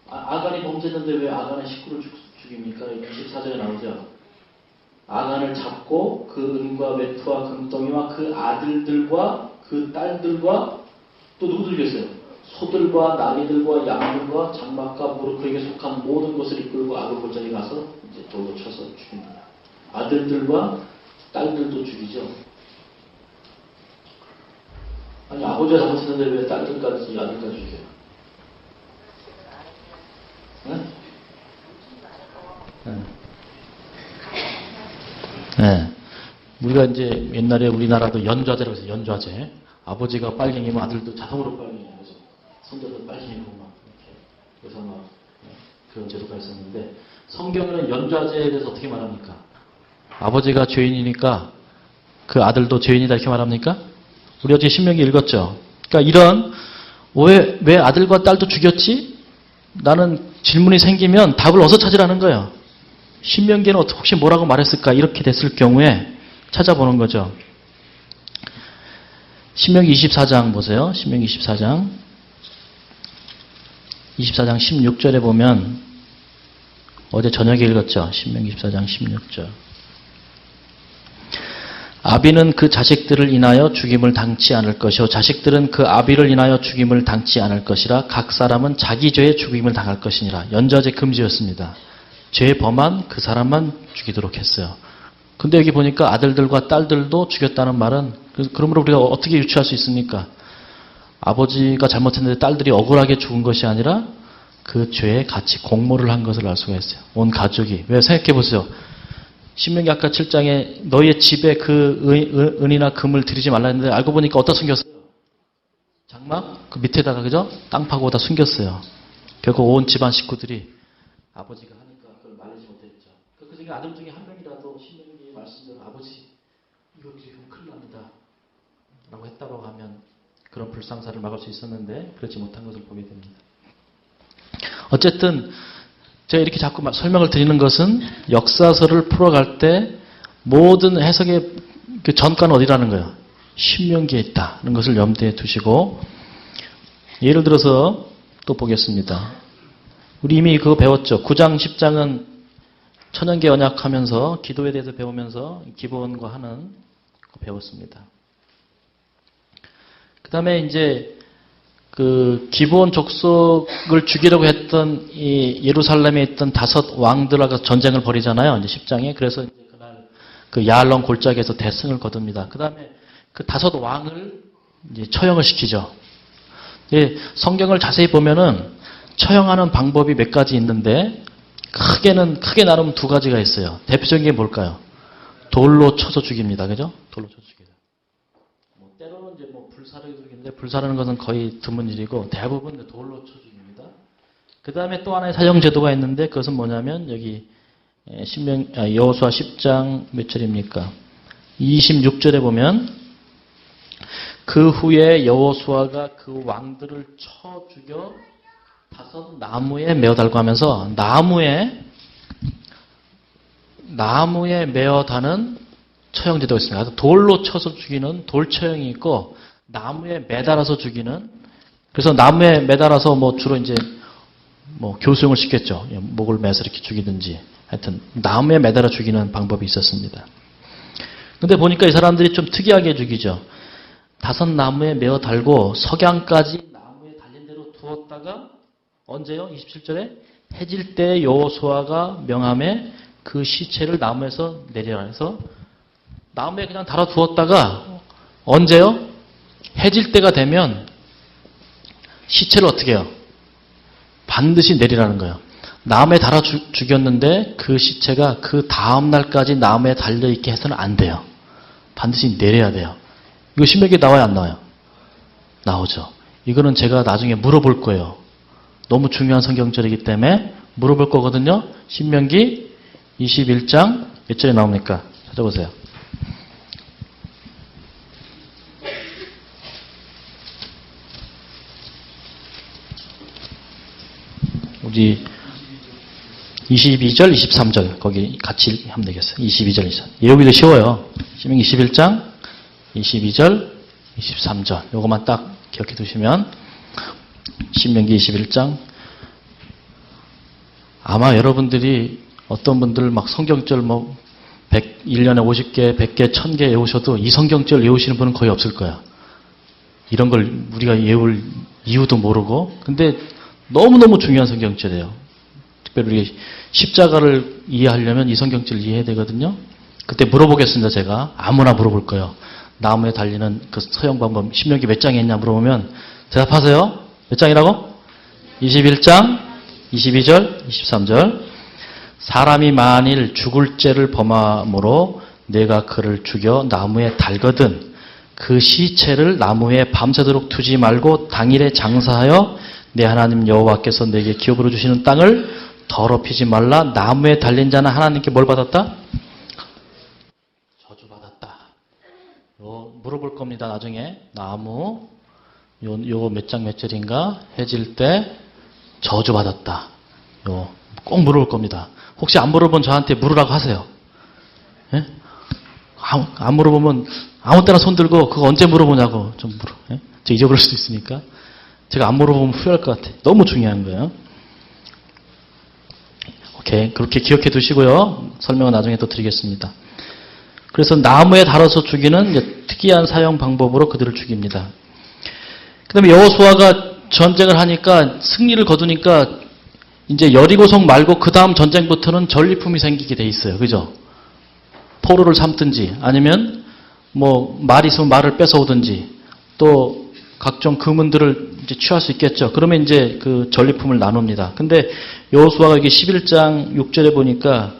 아간이 범죄했는데 왜 아간의 식구를 죽입니까? 24절에 나오죠. 아간을 잡고 그 은과 외투와 금덩이와 그 아들들과 그 딸들과 또 누구들 계세요? 소들과 나귀들과 양들과 장막과 무릎 그에게 속한 모든 것을 이끌고 아글 골짜기 가서 이제 돌로 쳐서 죽입니다. 아들들과 딸들도 죽이죠. 아니 아버지가 잘못했는데 왜 딸들까지 아들까지 죽여요? 네? 네. 우리가 이제 옛날에 우리나라도 연좌제라고 해서 연좌제. 아버지가 빨갱이면 아들도 자동으로 빨갱이에요. 그래서 손자도 빨갱이고 막 이렇게. 그래서 막 그런 제도가 있었는데 성경에는 연좌제에 대해서 어떻게 말합니까? 아버지가 죄인이니까 그 아들도 죄인이다 이렇게 말합니까? 우리 어제 신명기 읽었죠? 그러니까 이런 왜 아들과 딸도 죽였지? 나는 질문이 생기면 답을 어디서 찾으라는 거예요. 신명기에는 혹시 뭐라고 말했을까? 이렇게 됐을 경우에 찾아보는 거죠. 신명기 24장 보세요. 신명기 24장 16절에 보면 어제 저녁에 읽었죠. 신명기 24장 16절. 아비는 그 자식들을 인하여 죽임을 당치 않을 것이요 자식들은 그 아비를 인하여 죽임을 당치 않을 것이라 각 사람은 자기 죄에 죽임을 당할 것이니라. 연좌제 금지였습니다. 죄 범한 그 사람만 죽이도록 했어요. 근데 여기 보니까 아들들과 딸들도 죽였다는 말은 그러므로 우리가 어떻게 유추할 수 있습니까? 아버지가 잘못했는데 딸들이 억울하게 죽은 것이 아니라 그 죄에 같이 공모를 한 것을 알 수가 있어요. 온 가족이. 왜 생각해 보세요. 신명기 아까 7장에 너의 집에 그 은이나 금을 들이지 말라 했는데 알고 보니까 어디다 숨겼어요? 장막? 그 밑에다가 그죠? 땅 파고 다 숨겼어요. 결국 온 집안 식구들이 아버지가 하니까 그걸 말리지 못했죠. 그 중에 아들 중에 한 명이라도 신명기 말씀대로 아버지 이거 지금 큰일 납니다 라고 했다고 하면 그런 불상사를 막을 수 있었는데 그렇지 못한 것을 보게 됩니다. 어쨌든 제가 이렇게 자꾸 설명을 드리는 것은 역사서를 풀어갈 때 모든 해석의 그 전가는 어디라는 거예요? 신명기에 있다는 것을 염두에 두시고 예를 들어서 또 보겠습니다. 우리 이미 그거 배웠죠. 9장 10장은 천연계 언약하면서 기도에 대해서 배우면서 기본과 하는 거 배웠습니다. 그 다음에 이제 그 기브온 족속을 죽이려고 했던 이 예루살렘에 있던 5 왕들하고 전쟁을 벌이잖아요. 이제 10장에. 그래서 이제 그날 그 야알론 골짜기에서 대승을 거둡니다. 그 다음에 그 5 왕을 이제 처형을 시키죠. 예, 성경을 자세히 보면은 처형하는 방법이 몇 가지 있는데 크게 나누면 2가지가 있어요. 대표적인 게 뭘까요? 돌로 쳐서 죽입니다. 그죠? 돌로 쳐서 죽여요. 때로는 이제 불사르기도 죽이는데 불사르는 것은 거의 드문 일이고 대부분 돌로 쳐 죽입니다. 그 다음에 또 하나의 사형 제도가 있는데 그것은 뭐냐면 여기 여호수아 10장 몇 절입니까? 26절에 보면 그 후에 여호수아가 그 왕들을 쳐 죽여 5 나무에 메어 달고 하면서 나무에 메어 다는 처형 제도가 있습니다. 돌로 쳐서 죽이는 돌 처형이 있고 나무에 매달아서 죽이는, 그래서 나무에 매달아서 주로 이제 교수형을 시켰죠. 목을 매서 이렇게 죽이든지 하여튼 나무에 매달아 죽이는 방법이 있었습니다. 근데 보니까 이 사람들이 좀 특이하게 죽이죠. 5 나무에 메어 달고 석양까지 나무에 달린 대로 두었다가 언제요? 27절에 해질 때 여호수아가 명함에 그 시체를 나무에서 내려라 해서 나무에 그냥 달아 두었다가 언제요? 해질 때가 되면 시체를 어떻게 해요? 반드시 내리라는 거예요. 나무에 달아 죽였는데 그 시체가 그 다음 날까지 나무에 달려있게 해서는 안 돼요. 반드시 내려야 돼요. 이거 신명기에 나와요, 안 나와요? 나오죠. 이거는 제가 나중에 물어볼 거예요. 너무 중요한 성경절이기 때문에 물어볼 거거든요. 신명기 21장 몇 절에 나옵니까? 찾아보세요. 우리 22절, 23절 거기 같이 하면 되겠어요. 22절, 23절. 여기도 쉬워요. 신명기 21장 22절, 23절. 요것만 딱 기억해 두시면 신명기 21장. 아마 여러분들이 어떤 분들 막 성경절 1년에 50개, 100개, 1000개 외우셔도 이 성경절 외우시는 분은 거의 없을 거야. 이런 걸 우리가 외울 이유도 모르고. 근데 너무너무 중요한 성경절이에요. 특별히 우리 십자가를 이해하려면 이 성경절을 이해해야 되거든요. 그때 물어보겠습니다. 제가 아무나 물어볼 거예요. 나무에 달리는 그 서형 방법 신명기 몇 장에 있냐 물어보면 대답하세요. 몇 장이라고? 21장 22절 23절. 사람이 만일 죽을 죄를 범함으로 내가 그를 죽여 나무에 달거든 그 시체를 나무에 밤새도록 두지 말고 당일에 장사하여 내 하나님 여호와께서 내게 기업으로 주시는 땅을 더럽히지 말라. 나무에 달린 자는 하나님께 뭘 받았다? 저주받았다. 물어볼 겁니다. 나중에 나무 요 몇 장 몇 절인가 해질 때 저주받았다. 꼭 물어볼 겁니다. 혹시 안 물어보면 저한테 물으라고 하세요. 예? 안 물어보면 아무 때나 손 들고 그거 언제 물어보냐고 좀 물어. 예? 저 잊어버릴 수도 있으니까. 제가 안 물어보면 후회할 것 같아. 너무 중요한 거예요. 오케이. 그렇게 기억해 두시고요. 설명은 나중에 또 드리겠습니다. 그래서 나무에 달아서 죽이는 특이한 사형 방법으로 그들을 죽입니다. 그 다음에 여호수아가 전쟁을 하니까 승리를 거두니까 이제 여리고성 말고 그 다음 전쟁부터는 전리품이 생기게 돼 있어요. 그죠? 포로를 삼든지 아니면 말 있으면 말을 뺏어오든지 또 각종 금은들을 이제 취할 수 있겠죠. 그러면 이제 그 전리품을 나눕니다. 근데 여호수아가 여기 11장 6절에 보니까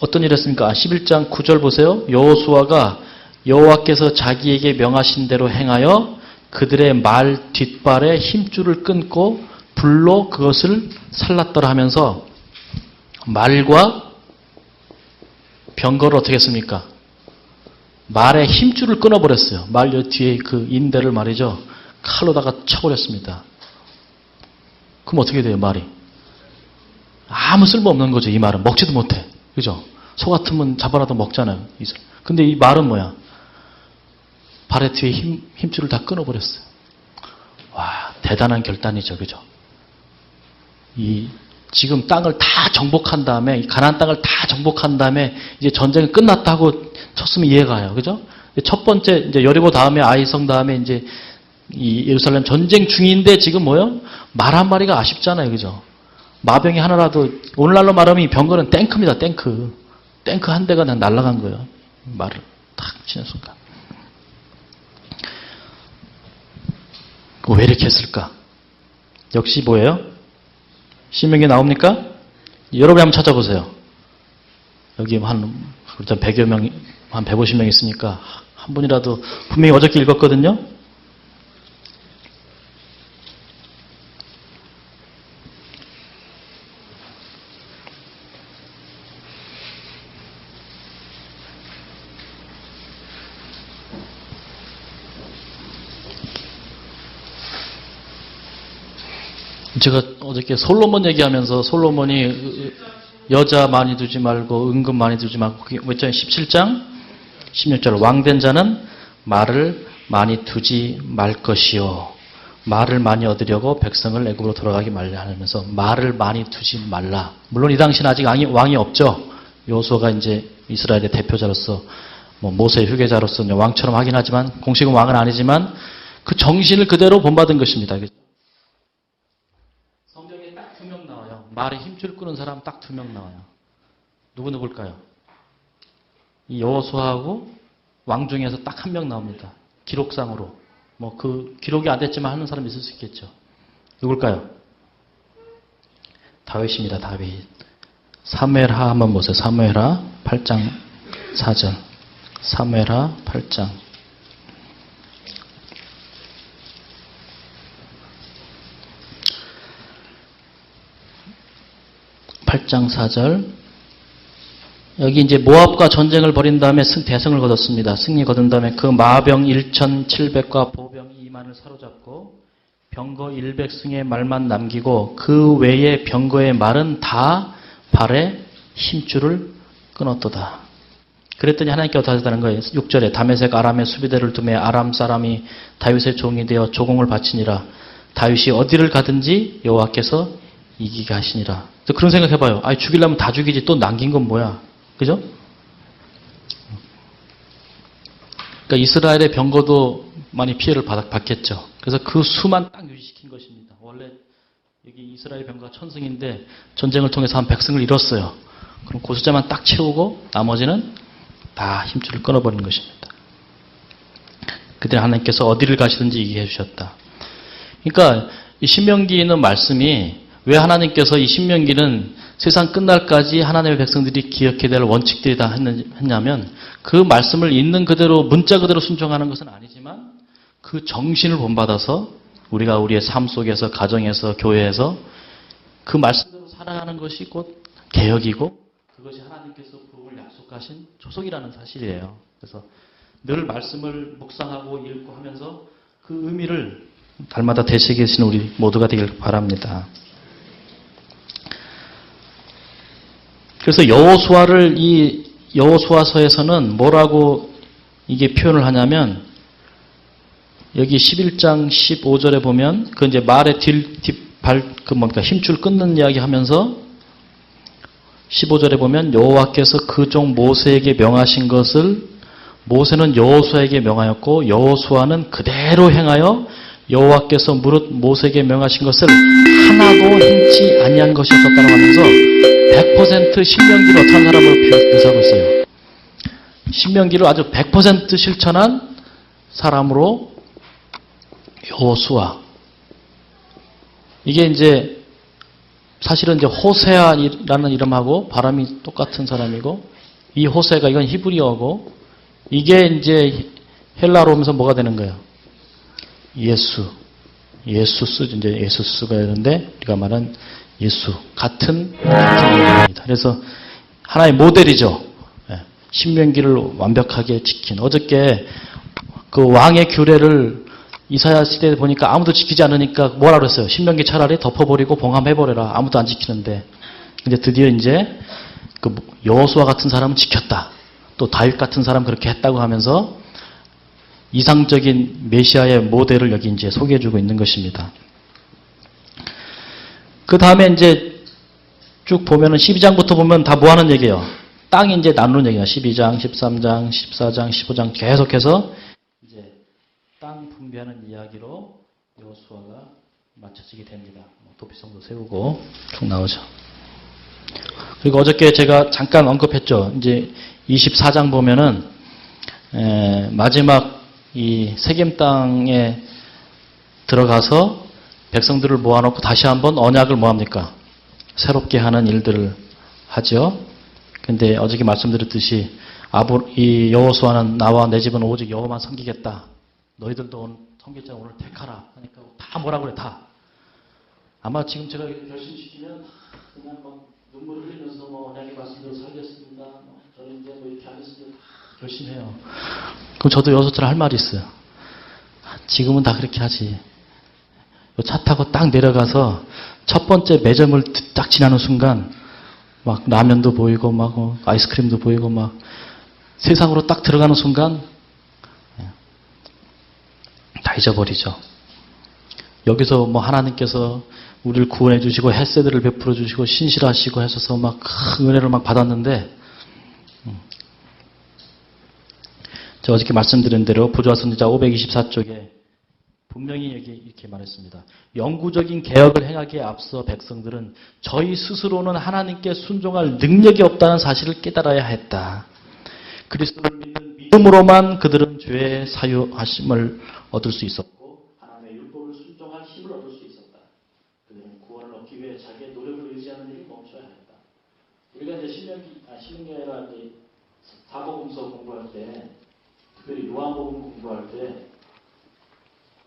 어떤 일을 했습니까? 11장 9절 보세요. 여호수아가 여호와께서 자기에게 명하신 대로 행하여 그들의 말 뒷발에 힘줄을 끊고 불로 그것을 살랐더라 하면서 말과 병거를 어떻게 했습니까? 말의 힘줄을 끊어버렸어요. 말 뒤에 그 인대를 말이죠. 칼로다가 쳐버렸습니다. 그럼 어떻게 돼요, 말이? 아무 쓸모없는 거죠, 이 말은. 먹지도 못해. 그죠? 소 같으면 잡아라도 먹잖아요. 근데 이 말은 뭐야? 발의 뒤에 힘줄을 다 끊어버렸어요. 와, 대단한 결단이죠. 그죠? 지금 땅을 다 정복한 다음에, 가나안 땅을 다 정복한 다음에, 이제 전쟁이 끝났다고 쳤으면 이해가 가요. 그죠? 첫 번째, 이제 여리고 다음에 아이성 다음에 이제 이 예루살렘 전쟁 중인데 지금 뭐요? 말 한 마리가 아쉽잖아요. 그죠? 마병이 하나라도, 오늘날로 말하면 이 병거는 탱크입니다. 탱크. 탱크 한 대가 그냥 날아간 거예요. 말을 탁 치는 순간. 왜 이렇게 했을까? 역시 뭐예요? 신명기 나옵니까? 여러분이 한번 찾아보세요. 여기 한 100여 명, 한 150명 있으니까 한 분이라도 분명히 어저께 읽었거든요. 제가 어저께 솔로몬 얘기하면서 솔로몬이 여자 많이 두지 말고 은금 많이 두지 말고 그게 몇 장? 17장 16절 왕된 자는 말을 많이 두지 말 것이요 말을 많이 얻으려고 백성을 애굽으로 돌아가게 말라 하면서 말을 많이 두지 말라. 물론 이 당시는 아직 왕이 없죠. 여호수아가 이제 이스라엘의 대표자로서 모세의 후계자로서 왕처럼 하긴 하지만 공식은 왕은 아니지만 그 정신을 그대로 본받은 것입니다. 성경에 딱 2명 나와요. 말에 힘줄 끄는 사람 딱 2명 나와요. 누굴까요? 이 여호수아하고 왕 중에서 딱 1명 나옵니다. 기록상으로. 그 기록이 안 됐지만 하는 사람 있을 수 있겠죠. 누굴까요? 다윗입니다. 다윗. 사무엘하 한번 보세요. 사무엘하 8장 4절. 사무엘하 8장. (8장 4절) 여기 이제 모압과 전쟁을 벌인 다음에 대승을 거뒀습니다. 승리 거둔 다음에 그 마병 1,700과 보병 2만을 사로잡고 병거 100승의 말만 남기고 그 외의 병거의 말은 다 발에 힘줄을 끊었도다. 그랬더니 하나님께 어떻게 하셨다는 거예요. 6절에 다메섹 아람의 수비대를 두매 아람 사람이 다윗의 종이 되어 조공을 바치니라. 다윗이 어디를 가든지 여호와께서 이기게 하시니라. 그런 생각해봐요. 죽이려면 다 죽이지 또 남긴 건 뭐야. 그죠? 그러니까 이스라엘의 병거도 많이 피해를 받겠죠. 그래서 그 수만 딱 유지시킨 것입니다. 원래 여기 이스라엘 병거가 1000승인데 전쟁을 통해서 한 100승을 잃었어요. 그럼 그 숫자만 딱 채우고 나머지는 다 힘줄을 끊어버린 것입니다. 그때 하나님께서 어디를 가시든지 이기게 해주셨다. 그러니까 이 신명기에 있는 말씀이 왜 하나님께서 이 신명기는 세상 끝날까지 하나님의 백성들이 기억해야 될 원칙들이다 했냐면 그 말씀을 있는 그대로 문자 그대로 순종하는 것은 아니지만 그 정신을 본받아서 우리가 우리의 삶 속에서 가정에서 교회에서 그 말씀대로 살아가는 것이 곧 개혁이고 그것이 하나님께서 부을 약속하신 조속이라는 사실이에요. 그래서 늘 말씀을 묵상하고 읽고 하면서 그 의미를 날마다 되새기시는 우리 모두가 되길 바랍니다. 그래서 여호수아를 이 여호수아서에서는 뭐라고 이게 표현을 하냐면 여기 11장 15절에 보면 그 이제 말의 힘줄 끊는 이야기 하면서 15절에 보면 여호와께서 그 종 모세에게 명하신 것을 모세는 여호수아에게 명하였고 여호수아는 그대로 행하여 여호와께서 무릇 모세에게 명하신 것을 하나도 행치 아니한 것이었다고 하면서 100% 신명기를 어떤 사람으로 묘사하고 있어요. 신명기를 아주 100% 실천한 사람으로 여호수아. 이게 이제 사실은 이제 호세아라는 이름하고 발음이 똑같은 사람이고 이 호세가 이건 히브리어고 이게 이제 헬라로 오면서 뭐가 되는 거예요? 예수스 이제 예수스가 되는데 우리가 말한 예수 같은 이름입니다. 그래서 하나의 모델이죠. 신명기를 완벽하게 지킨. 어저께 그 왕의 규례를 이사야 시대에 보니까 아무도 지키지 않으니까 뭐라 그랬어요? 신명기 차라리 덮어버리고 봉함해버려라. 아무도 안 지키는데. 근데 드디어 이제 그 여호수아 같은 사람은 지켰다. 또 다윗 같은 사람 그렇게 했다고 하면서 이상적인 메시아의 모델을 여기 이제 소개해주고 있는 것입니다. 그 다음에 이제 쭉 보면은 12장부터 보면 다 뭐 하는 얘기예요? 땅이 이제 나누는 얘기예요. 12장, 13장, 14장, 15장 계속해서 이제 땅 분배하는 이야기로 여호수아가 맞춰지게 됩니다. 도피성도 세우고 쭉 나오죠. 그리고 어저께 제가 잠깐 언급했죠. 이제 24장 보면은 마지막 이 세겜 땅에 들어가서 백성들을 모아놓고 다시 한번 언약을 뭐합니까? 새롭게 하는 일들을 하죠. 근데 어저께 말씀드렸듯이 이 여호수아는 나와 내 집은 오직 여호와만 섬기겠다. 너희들도 섬길 자 오늘 택하라. 하니까 다 뭐라 그래 다. 아마 지금 제가 결심시키면 그냥 막 눈물을 흘리면서 뭐 언약의 말씀대로 살겠습니다. 저는 이제 뭐 이렇게 하겠습니다. 다 결심해요. 그럼 저도 여호수아처럼 할 말이 있어요. 지금은 다 그렇게 하지. 차 타고 딱 내려가서 첫 번째 매점을 딱 지나는 순간 막 라면도 보이고 막 아이스크림도 보이고 막 세상으로 딱 들어가는 순간 다 잊어버리죠. 여기서 뭐 하나님께서 우리를 구원해 주시고 햇새들을 베풀어 주시고 신실하시고 하셔서 막 큰 은혜를 막 받았는데 제가 어저께 말씀드린 대로 부조화 선지자 524쪽에 분명히 여기 이렇게 말했습니다. 영구적인 개혁을 행하기에 앞서 백성들은 저희 스스로는 하나님께 순종할 능력이 없다는 사실을 깨달아야 했다. 그리스도를 믿는 믿음으로만 그들은 죄의 사유하심을 얻을 수 있었고 하나님의 율법을 순종할 힘을 얻을 수 있었다. 그들은 구원을 얻기 위해 자기의 노력을 의지하는 일을 멈춰야 했다. 우리가 이제 신명기가 아니라 이제 사복음서 공부할 때, 특별히 요한복음 공부할 때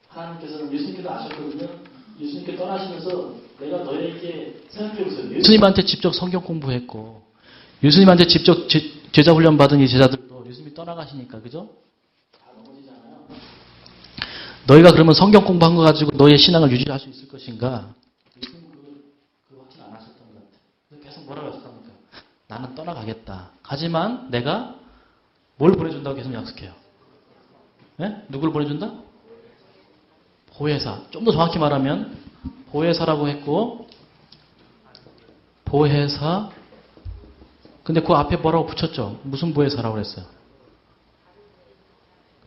하나님께서는 예수님께도 아셨거든요. 예수님께 떠나시면서 내가 너에게 생각해보세요. 예수님한테 직접 성경 공부했고 예수님한테 직접 제자 훈련 받은 이 제자들도 예수님이 떠나가시니까 그죠? 다 넘어지잖아요. 너희가 그러면 성경 공부한 거 가지고 너의 신앙을 유지할 수 있을 것인가? 예수님은 그 확신 안 하셨던 것 같아요. 계속 뭐라고 하셨답니까? 나는 떠나가겠다. 하지만 내가 뭘 보내준다고 계속 약속해요. 네? 누굴 보내준다? 보혜사. 좀 더 정확히 말하면 보혜사라고 했고 보혜사. 근데 그 앞에 뭐라고 붙였죠? 무슨 보혜사라고 그랬어요?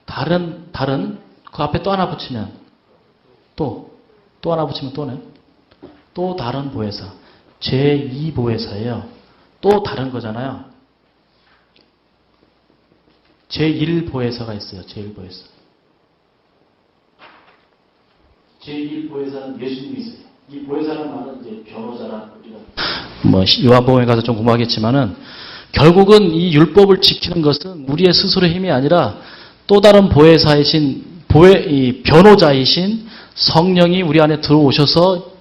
다른 그 앞에 또 하나 붙이면 또 하나 붙이면 또네. 또 다른 보혜사. 제2 보혜사예요. 또 다른 거잖아요. 제1 보혜사가 있어요. 제1 보혜사. 제1 보혜사는 예수님이 있어요. 이 보혜사라는 말은 이제 변호자라 우리가 뭐 요한복음에 가서 좀 공부하겠지만은 결국은 이 율법을 지키는 것은 우리의 스스로의 힘이 아니라 또 다른 보혜사이신 이 변호자이신 성령이 우리 안에 들어오셔서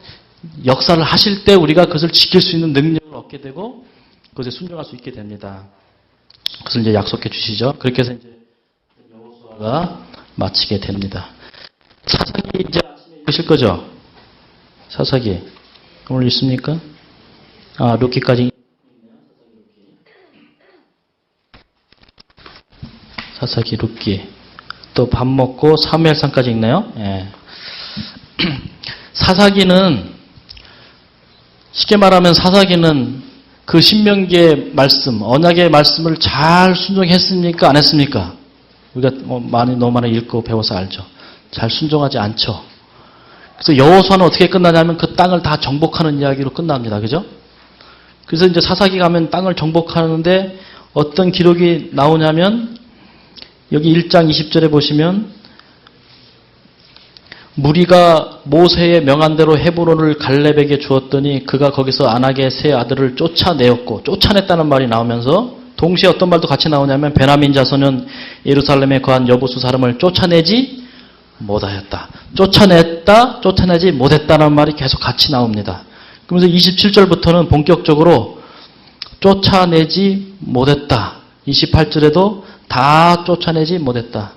역사를 하실 때 우리가 그것을 지킬 수 있는 능력을 얻게 되고 그것에 순종할 수 있게 됩니다. 그것을 이제 약속해 주시죠. 그렇게 해서 이제 여호수아가 마치게 됩니다. 사사기 이제 아침에 읽으실 거죠? 사사기 오늘 있습니까? 루키까지 있네요. 사사기 루키. 또 밥 먹고 사무엘상까지 있나요? 예. 사사기는 쉽게 말하면 사사기는 그 신명기의 말씀, 언약의 말씀을 잘 순종했습니까? 안 했습니까? 우리가 너무 많이 읽고 배워서 알죠. 잘 순종하지 않죠. 그래서 여호수아는 어떻게 끝나냐면 그 땅을 다 정복하는 이야기로 끝납니다. 그죠? 그래서 이제 사사기 가면 땅을 정복하는데 어떤 기록이 나오냐면 여기 1장 20절에 보시면 무리가 모세의 명한 대로 헤브론을 갈렙에게 주었더니 그가 거기서 아낙의 세 아들을 쫓아내었고 쫓아냈다는 말이 나오면서 동시에 어떤 말도 같이 나오냐면 베냐민 자손은 예루살렘에 거한 여부수 사람을 쫓아내지 못하였다. 쫓아냈다, 쫓아내지 못했다는 말이 계속 같이 나옵니다. 그러면서 27절부터는 본격적으로 쫓아내지 못했다. 28절에도 다 쫓아내지 못했다.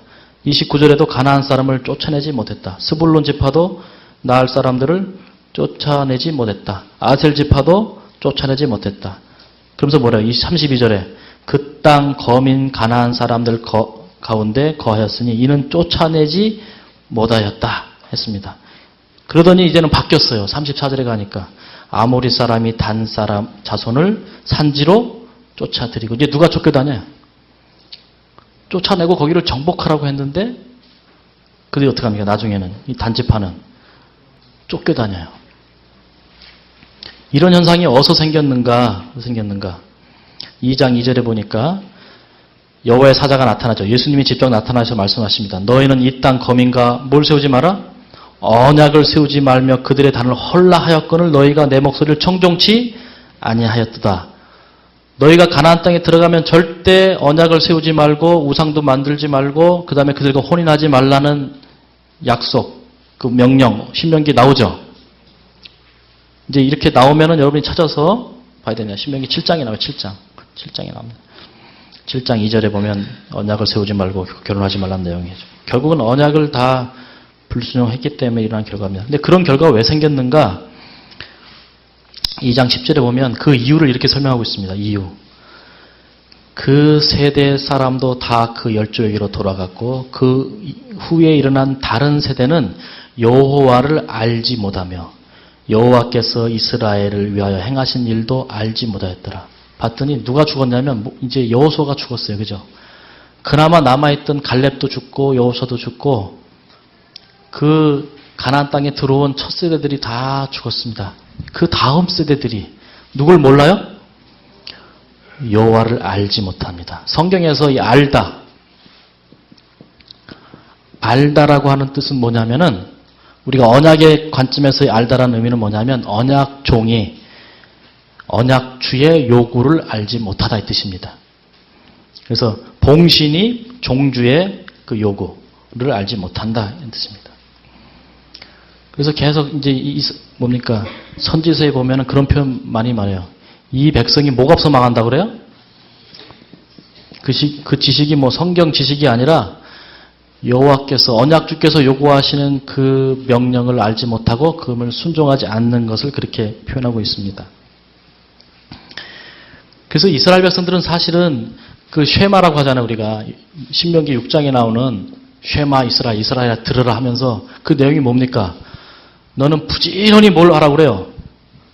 29절에도 가나안 사람을 쫓아내지 못했다. 스불론 지파도 나을 사람들을 쫓아내지 못했다. 아셀 지파도 쫓아내지 못했다. 그러면서 뭐래요? 32절에 그 땅 거민 가나안 사람들 가운데 거하였으니 이는 쫓아내지 못하였다 했습니다. 그러더니 이제는 바뀌었어요. 34절에 가니까 아모리 사람이 단 사람 자손을 산지로 쫓아들이고 이제 누가 쫓겨다녀요? 쫓아내고 거기를 정복하라고 했는데 그들이 어떻게 합니까? 나중에는 이 단지파는 쫓겨다녀요. 이런 현상이 어디서 생겼는가? 2장 2절에 보니까 여호와의 사자가 나타나죠. 예수님이 직접 나타나셔서 말씀하십니다. 너희는 이 땅 거민과 뭘 세우지 마라? 언약을 세우지 말며 그들의 단을 헐라하였거늘 너희가 내 목소리를 청종치 아니하였도다. 너희가 가나안 땅에 들어가면 절대 언약을 세우지 말고 우상도 만들지 말고 그 다음에 그들과 혼인하지 말라는 약속, 그 명령, 신명기 나오죠. 이제 이렇게 나오면은 여러분이 찾아서 봐야 되냐. 신명기 7장에 나와요. 7장에 나옵니다. 7장 2절에 보면 언약을 세우지 말고 결혼하지 말라는 내용이죠. 결국은 언약을 다 불순종했기 때문에 일어난 결과입니다. 근데 그런 결과가 왜 생겼는가? 2장 10절에 보면 그 이유를 이렇게 설명하고 있습니다. 이유. 그 세대 사람도 다 그 열조에게로 돌아갔고 그 후에 일어난 다른 세대는 여호와를 알지 못하며 여호와께서 이스라엘을 위하여 행하신 일도 알지 못하였더라. 봤더니 누가 죽었냐면 이제 여호수아가 죽었어요. 그죠? 그나마 남아있던 갈렙도 죽고 여호수아도 죽고 그 가나안 땅에 들어온 첫 세대들이 다 죽었습니다. 그 다음 세대들이 누굴 몰라요? 여호와를 알지 못합니다. 성경에서 이 알다라고 하는 뜻은 뭐냐면은 우리가 언약의 관점에서 알다라는 의미는 뭐냐면 언약종이 언약주의 요구를 알지 못하다 이 뜻입니다. 그래서 봉신이 종주의 그 요구를 알지 못한다 이 뜻입니다. 그래서 계속 이제 뭡니까? 선지서에 보면은 그런 표현 많이 말해요. 이 백성이 뭐가 없어 망한다 그래요? 그 지식이 뭐 성경 지식이 아니라 여호와께서 언약주께서 요구하시는 그 명령을 알지 못하고 그것을 순종하지 않는 것을 그렇게 표현하고 있습니다. 그래서 이스라엘 백성들은 사실은 그 쉐마라고 하잖아요. 우리가 신명기 6장에 나오는 쉐마 이스라엘아 들으라 하면서 그 내용이 뭡니까? 너는 부지런히 뭘 하라고 그래요?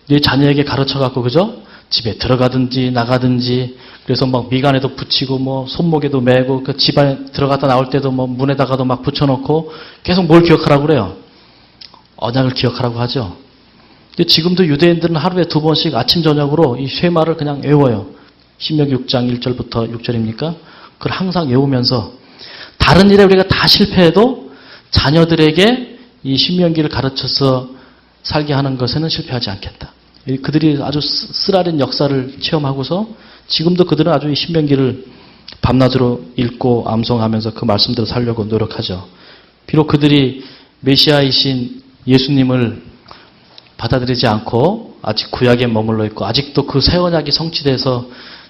네 자녀에게 가르쳐갖고 그죠? 집에 들어가든지 나가든지 그래서 막 미간에도 붙이고 뭐 손목에도 매고 그 집안에 들어갔다 나올 때도 뭐 문에다가도 막 붙여놓고 계속 뭘 기억하라고 그래요? 언약을 기억하라고 하죠. 근데 지금도 유대인들은 하루에 2번씩 아침 저녁으로 이 쉐마를 그냥 외워요. 신명기 6장 1절부터 6절입니까? 그걸 항상 외우면서 다른 일에 우리가 다 실패해도 자녀들에게 이 신명기를 가르쳐서 살게 하는 것에는 실패하지 않겠다. 그들이 아주 쓰라린 역사를 체험하고서 지금도 그들은 아주 이 신명기를 밤낮으로 읽고 암송하면서 그 말씀대로 살려고 노력하죠. 비록 그들이 메시아이신 예수님을 받아들이지 않고 아직 구약에 머물러 있고 아직도 그 새 언약이 성취돼서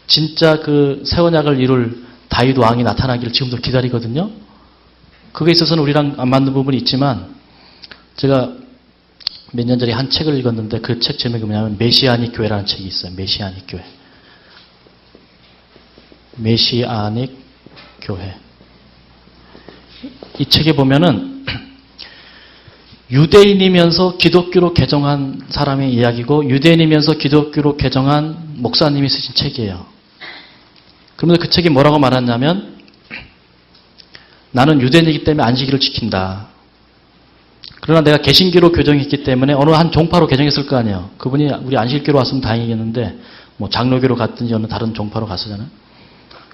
진짜 그 새 언약을 이룰 다윗 왕이 나타나기를 지금도 기다리거든요. 그게 있어서는 우리랑 안 맞는 부분이 있지만 제가 몇 년 전에 한 책을 읽었는데 그 책 제목이 뭐냐면 메시아닉 교회라는 책이 있어요. 메시아닉 교회. 메시아닉 교회. 이 책에 보면은 유대인이면서 기독교로 개정한 사람의 이야기고 유대인이면서 기독교로 개정한 목사님이 쓰신 책이에요. 그러면서 그 책이 뭐라고 말하냐면 나는 유대인이기 때문에 안식일을 지킨다. 그러나 내가 개신교로 교정했기 때문에 어느 한 종파로 개정했을 거 아니에요. 그분이 우리 안식교로 왔으면 다행이겠는데 뭐 장로교로 갔든지 어느 다른 종파로 갔었잖아요.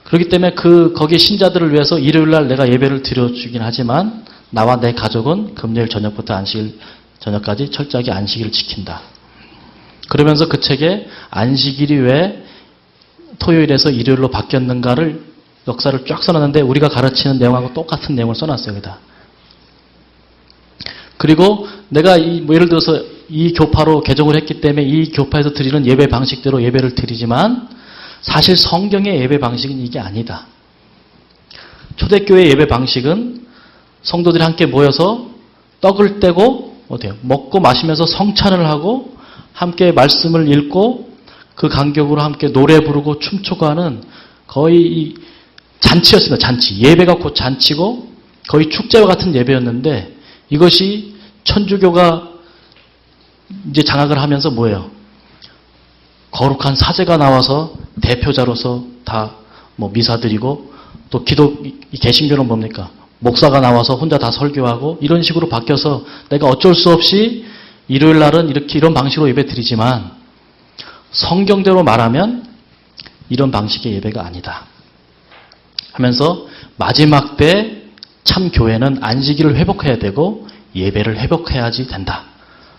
그렇기 때문에 거기 신자들을 위해서 일요일날 내가 예배를 드려주긴 하지만 나와 내 가족은 금요일 저녁부터 안식일 저녁까지 철저하게 안식일을 지킨다. 그러면서 그 책에 안식일이 왜 토요일에서 일요일로 바뀌었는가를 역사를 쫙 써놨는데 우리가 가르치는 내용하고 똑같은 내용을 써놨어요. 여기다. 그리고 내가 뭐 예를 들어서 이 교파로 개종을 했기 때문에 이 교파에서 드리는 예배 방식대로 예배를 드리지만 사실 성경의 예배 방식은 이게 아니다. 초대교회 예배 방식은 성도들이 함께 모여서 떡을 떼고 어때요? 먹고 마시면서 성찬을 하고 함께 말씀을 읽고 그 간격으로 함께 노래 부르고 춤추고 하는 거의 잔치였습니다. 잔치. 예배가 곧 잔치고 거의 축제와 같은 예배였는데 이것이 천주교가 이제 장악을 하면서 뭐예요? 거룩한 사제가 나와서 대표자로서 다 뭐 미사 드리고 또 개신교는 뭡니까? 목사가 나와서 혼자 다 설교하고 이런 식으로 바뀌어서 내가 어쩔 수 없이 일요일 날은 이런 방식으로 예배 드리지만 성경대로 말하면 이런 방식의 예배가 아니다. 하면서 마지막 때 참 교회는 안식일을 회복해야 되고 예배를 회복해야지 된다.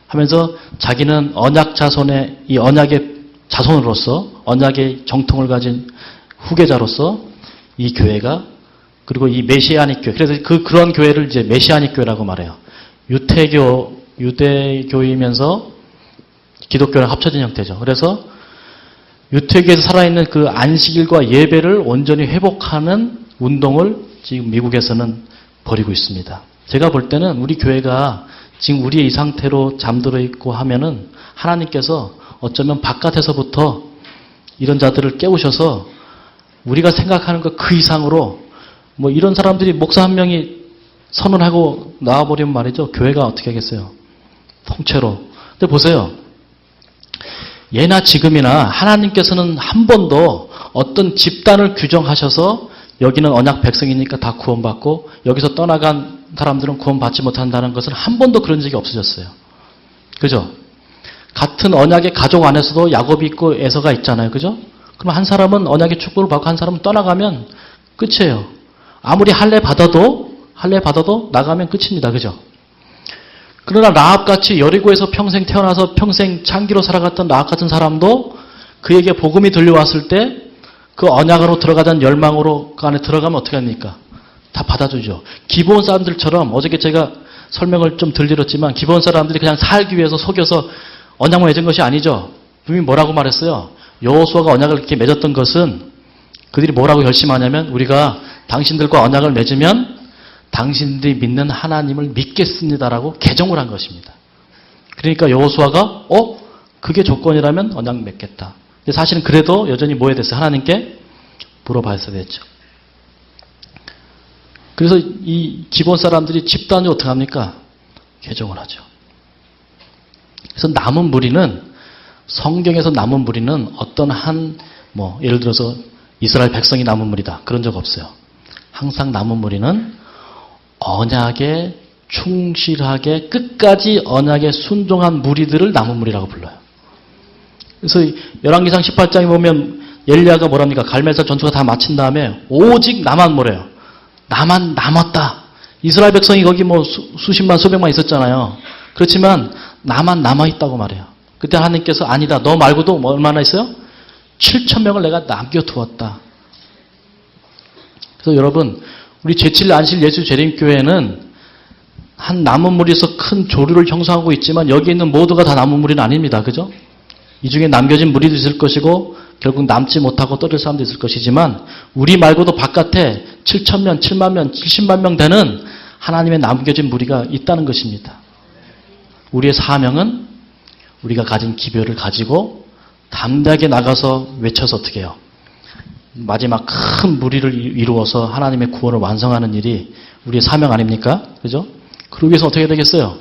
하면서 자기는 언약 자손의 이 언약의 자손으로서 언약의 정통을 가진 후계자로서 이 교회가 그리고 이 메시아닉 교회 그래서 그런 교회를 이제 메시아닉 교회라고 말해요. 유대교이면서 기독교랑 합쳐진 형태죠. 그래서 유태교에서 살아있는 그 안식일과 예배를 온전히 회복하는 운동을 지금 미국에서는 벌이고 있습니다. 제가 볼 때는 우리 교회가 지금 우리의 이 상태로 잠들어 있고 하면은 하나님께서 어쩌면 바깥에서부터 이런 자들을 깨우셔서 우리가 생각하는 것 그 이상으로 뭐 이런 사람들이 목사 한 명이 선언하고 나와버리면 말이죠. 교회가 어떻게 하겠어요? 통째로. 근데 보세요. 예나 지금이나 하나님께서는 한 번도 어떤 집단을 규정하셔서 여기는 언약 백성이니까 다 구원받고 여기서 떠나간 사람들은 구원받지 못한다는 것은 한 번도 그런 적이 없어졌어요. 그죠? 같은 언약의 가족 안에서도 야곱이 있고 에서가 있잖아요. 그죠? 그럼 한 사람은 언약의 축복을 받고 한 사람은 떠나가면 끝이에요. 아무리 할례 받아도 나가면 끝입니다. 그죠? 그러나 라합같이 여리고에서 평생 태어나서 평생 창기로 살아갔던 라합 같은 사람도 그에게 복음이 들려왔을 때 그 언약으로 들어가던 열망으로 그 안에 들어가면 어떻게 합니까? 다 받아주죠. 기본 사람들처럼 어저께 제가 설명을 좀 들드렸지만 기본 사람들이 그냥 살기 위해서 속여서 언약만 맺은 것이 아니죠. 분명히 뭐라고 말했어요? 여호수아가 언약을 이렇게 맺었던 것은 그들이 뭐라고 결심하냐면 우리가 당신들과 언약을 맺으면 당신들이 믿는 하나님을 믿겠습니다라고 개정을 한 것입니다. 그러니까 여호수아가 그게 조건이라면 언약 맺겠다. 근데 사실은 그래도 여전히 뭐 해야 됐어요? 하나님께 물어봐야 됐죠. 그래서 이 기본 사람들이 집단으로 어떻게 합니까? 개정을 하죠. 그래서 남은 무리는 성경에서 남은 무리는 어떤 예를 들어서 이스라엘 백성이 남은 무리다. 그런 적 없어요. 항상 남은 무리는 언약에 충실하게 끝까지 언약에 순종한 무리들을 남은 무리라고 불러요. 그래서 열왕기상 18장에 보면 엘리야가 뭐랍니까? 갈멜산 전투가 다 마친 다음에 오직 나만 뭐래요? 나만 남았다. 이스라엘 백성이 거기 수십만 수백만 있었잖아요. 그렇지만 나만 남아있다고 말해요. 그때 하나님께서 아니다. 너 말고도 얼마나 있어요? 7,000명을 내가 남겨두었다. 그래서 여러분 우리 제7 안실 예수 재림교회는 한 남은 무리에서 큰 조류를 형성하고 있지만 여기 있는 모두가 다 남은 무리는 아닙니다. 그죠? 이 중에 남겨진 무리도 있을 것이고 결국 남지 못하고 떠들 사람도 있을 것이지만 우리 말고도 바깥에 7,000명, 7만 명, 70만 명 되는 하나님의 남겨진 무리가 있다는 것입니다. 우리의 사명은 우리가 가진 기별을 가지고 담대하게 나가서 외쳐서 어떻게 해요? 마지막 큰 무리를 이루어서 하나님의 구원을 완성하는 일이 우리의 사명 아닙니까? 그죠? 그러기 위해서 어떻게 되겠어요?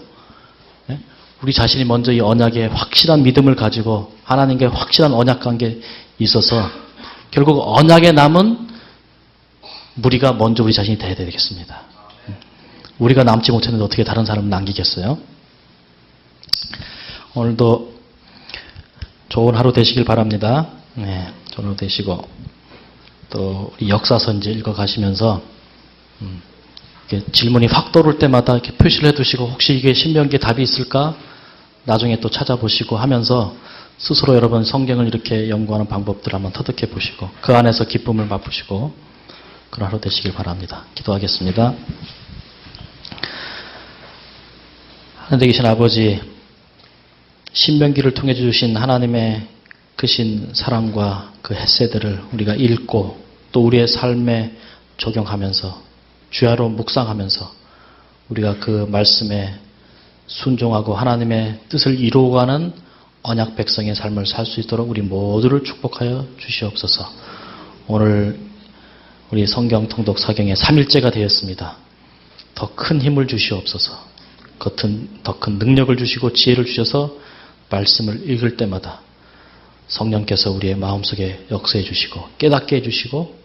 네? 우리 자신이 먼저 이 언약에 확실한 믿음을 가지고 하나님께 확실한 언약 관계에 있어서 결국 언약에 남은 무리가 먼저 우리 자신이 돼야 되겠습니다. 우리가 남지 못했는데 어떻게 다른 사람을 남기겠어요? 오늘도 좋은 하루 되시길 바랍니다. 네, 좋은 하루 되시고 또 우리 역사선지 읽어가시면서 질문이 확 떠오를 때마다 이렇게 표시를 해두시고 혹시 이게 신명기에 답이 있을까? 나중에 또 찾아보시고 하면서 스스로 여러분 성경을 이렇게 연구하는 방법들을 한번 터득해 보시고 그 안에서 기쁨을 맛보시고 그런 하루 되시길 바랍니다. 기도하겠습니다. 하늘에 계신 아버지, 신명기를 통해 주신 하나님의 크신 사랑과 그 햇새들을 우리가 읽고 또 우리의 삶에 적용하면서 주야로 묵상하면서 우리가 그 말씀에 순종하고 하나님의 뜻을 이루어가는 언약 백성의 삶을 살 수 있도록 우리 모두를 축복하여 주시옵소서. 오늘 우리 성경 통독 사경의 3일째가 되었습니다. 더 큰 힘을 주시옵소서. 더 큰 능력을 주시고 지혜를 주셔서 말씀을 읽을 때마다 성령께서 우리의 마음속에 역사해 주시고 깨닫게 해주시고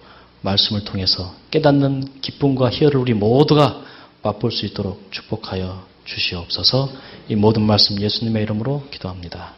말씀을 통해서 깨닫는 기쁨과 희열을 우리 모두가 맛볼 수 있도록 축복하여 주시옵소서. 이 모든 말씀 예수님의 이름으로 기도합니다.